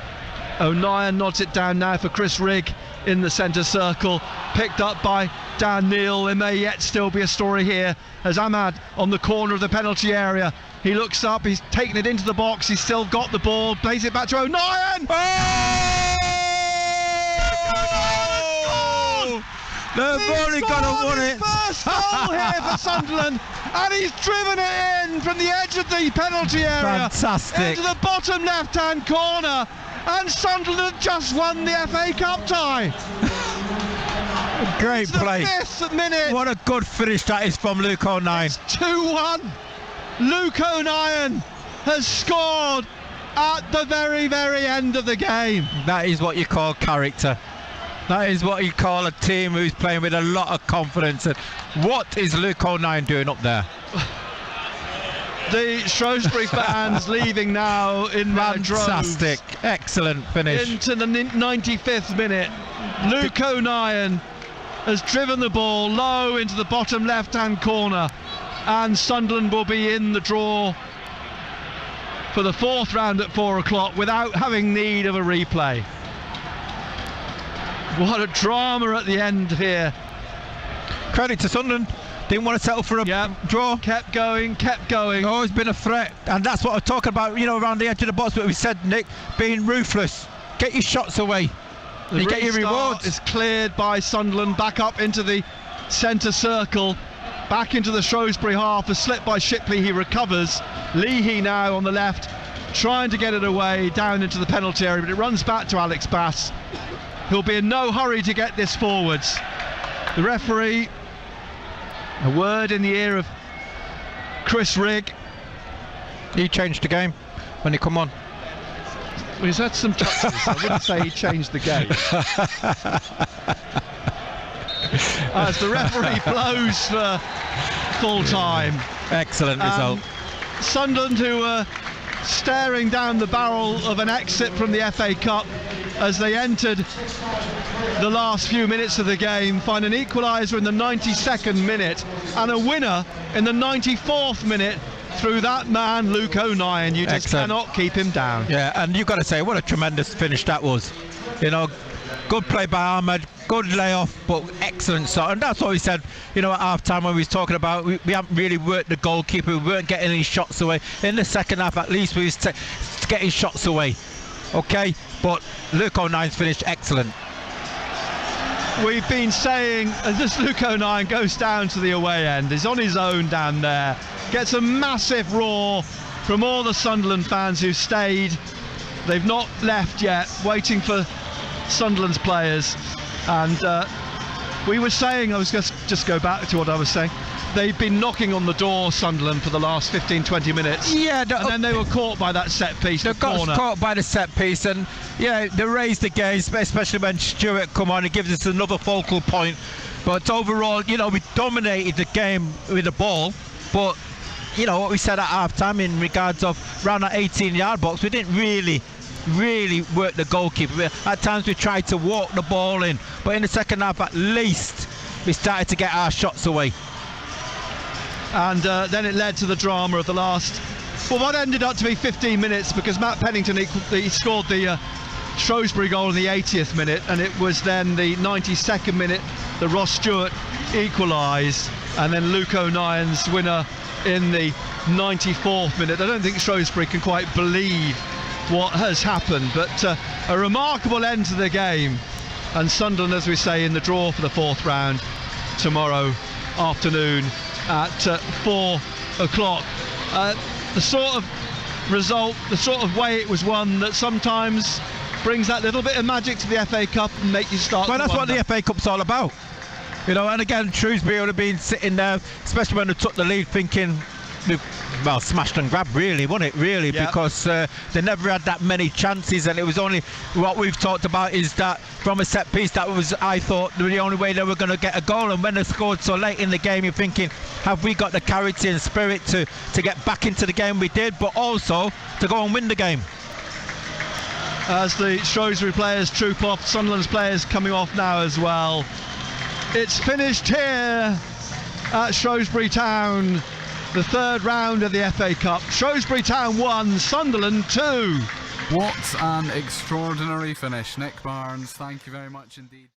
O'Neill nods it down now for Chris Rigg in the centre circle, picked up by Dan Neal. There may yet still be a story here as Ahmad on the corner of the penalty area. He looks up, he's taken it into the box, he's still got the ball, plays it back to O'Neill. They've only got to win it. First goal here for Sunderland, and he's driven it in from the edge of the penalty area. Fantastic. Into the bottom left-hand corner, and Sunderland have just won the FA Cup tie. Great play. 5th minute. What a good finish that is from Luke O'Neill. 2-1. Luke O'Neill has scored at the very, very end of the game. That is what you call character. That is what you call a team who's playing with a lot of confidence. And what is Luke O'Neill doing up there? The Shrewsbury fans leaving now in their droves. Fantastic, excellent finish. Into the 95th minute, Luke O'Neill has driven the ball low into the bottom left-hand corner, and Sunderland will be in the draw for the 4th round at 4 o'clock without having need of a replay. What a drama at the end here. Credit to Sunderland. Didn't want to settle for a draw. Kept going. Always been a threat, and that's what I'm talking about, you know, around the edge of the box. But we said, Nick, being ruthless. Get your shots away. You get your rewards. Is cleared by Sunderland, back up into the centre circle, back into the Shrewsbury half. A slip by Shipley, he recovers. Leahy now on the left, trying to get it away down into the penalty area, but it runs back to Alex Bass, who'll be in no hurry to get this forwards. The referee, a word in the ear of Chris Rigg. He changed the game when he come on. Well, he's had some touches. I wouldn't say he changed the game. As the referee blows for full time. Excellent result. Sunderland, who were staring down the barrel of an exit from the FA Cup as they entered the last few minutes of the game, find an equaliser in the 92nd minute and a winner in the 94th minute through that man Luke O'Neill. You just cannot keep him down. Yeah, and you've got to say what a tremendous finish that was. You know, Good play by Ahmed, good layoff, but excellent shot. And that's what we said, you know, at half time when we was talking about we haven't really worked the goalkeeper, we weren't getting any shots away. In the second half, at least we was getting shots away. Okay, but Luke O'Nine's finished excellent. We've been saying as this Luke O'Nien goes down to the away end, he's on his own down there, gets a massive roar from all the Sunderland fans who stayed. They've not left yet, waiting for Sunderland's players. And we were saying, I was just go back to what I was saying, they've been knocking on the door, Sunderland, for the last 15-20 minutes. Yeah, and then they were caught by that set piece. They got caught by the set piece, and yeah, they raised the game, especially when Stewart come on and gives us another focal point. But overall, you know, we dominated the game with the ball, but you know what we said at half time in regards of around that 18-yard box, we didn't really work the goalkeeper. At times we tried to walk the ball in, but in the second half at least we started to get our shots away. And then it led to the drama of the last, well, what ended up to be 15 minutes, because Matt Pennington he scored the Shrewsbury goal in the 80th minute, and it was then the 92nd minute that Ross Stewart equalised, and then Luke O'Nien's winner in the 94th minute. I don't think Shrewsbury can quite believe what has happened, but a remarkable end to the game, and Sunderland, as we say, in the draw for the fourth round tomorrow afternoon at 4 o'clock. The sort of result, the sort of way it was won, that sometimes brings that little bit of magic to the FA Cup and make you start. Well, that's what the FA Cup's all about, you know. And again, Shrewsbury would have been sitting there, especially when they took the lead, thinking, well, smashed and grabbed, really, wasn't it? Really, yep. Because they never had that many chances, and it was only what we've talked about is that from a set piece, that was, I thought, the only way they were going to get a goal. And when they scored so late in the game, you're thinking, have we got the character and spirit to get back into the game? We did, but also to go and win the game. As the Shrewsbury players troop off, Sunderland's players coming off now as well. It's finished here at Shrewsbury Town. The third round of the FA Cup. Shrewsbury Town 1, Sunderland 2. What an extraordinary finish. Nick Barnes, thank you very much indeed.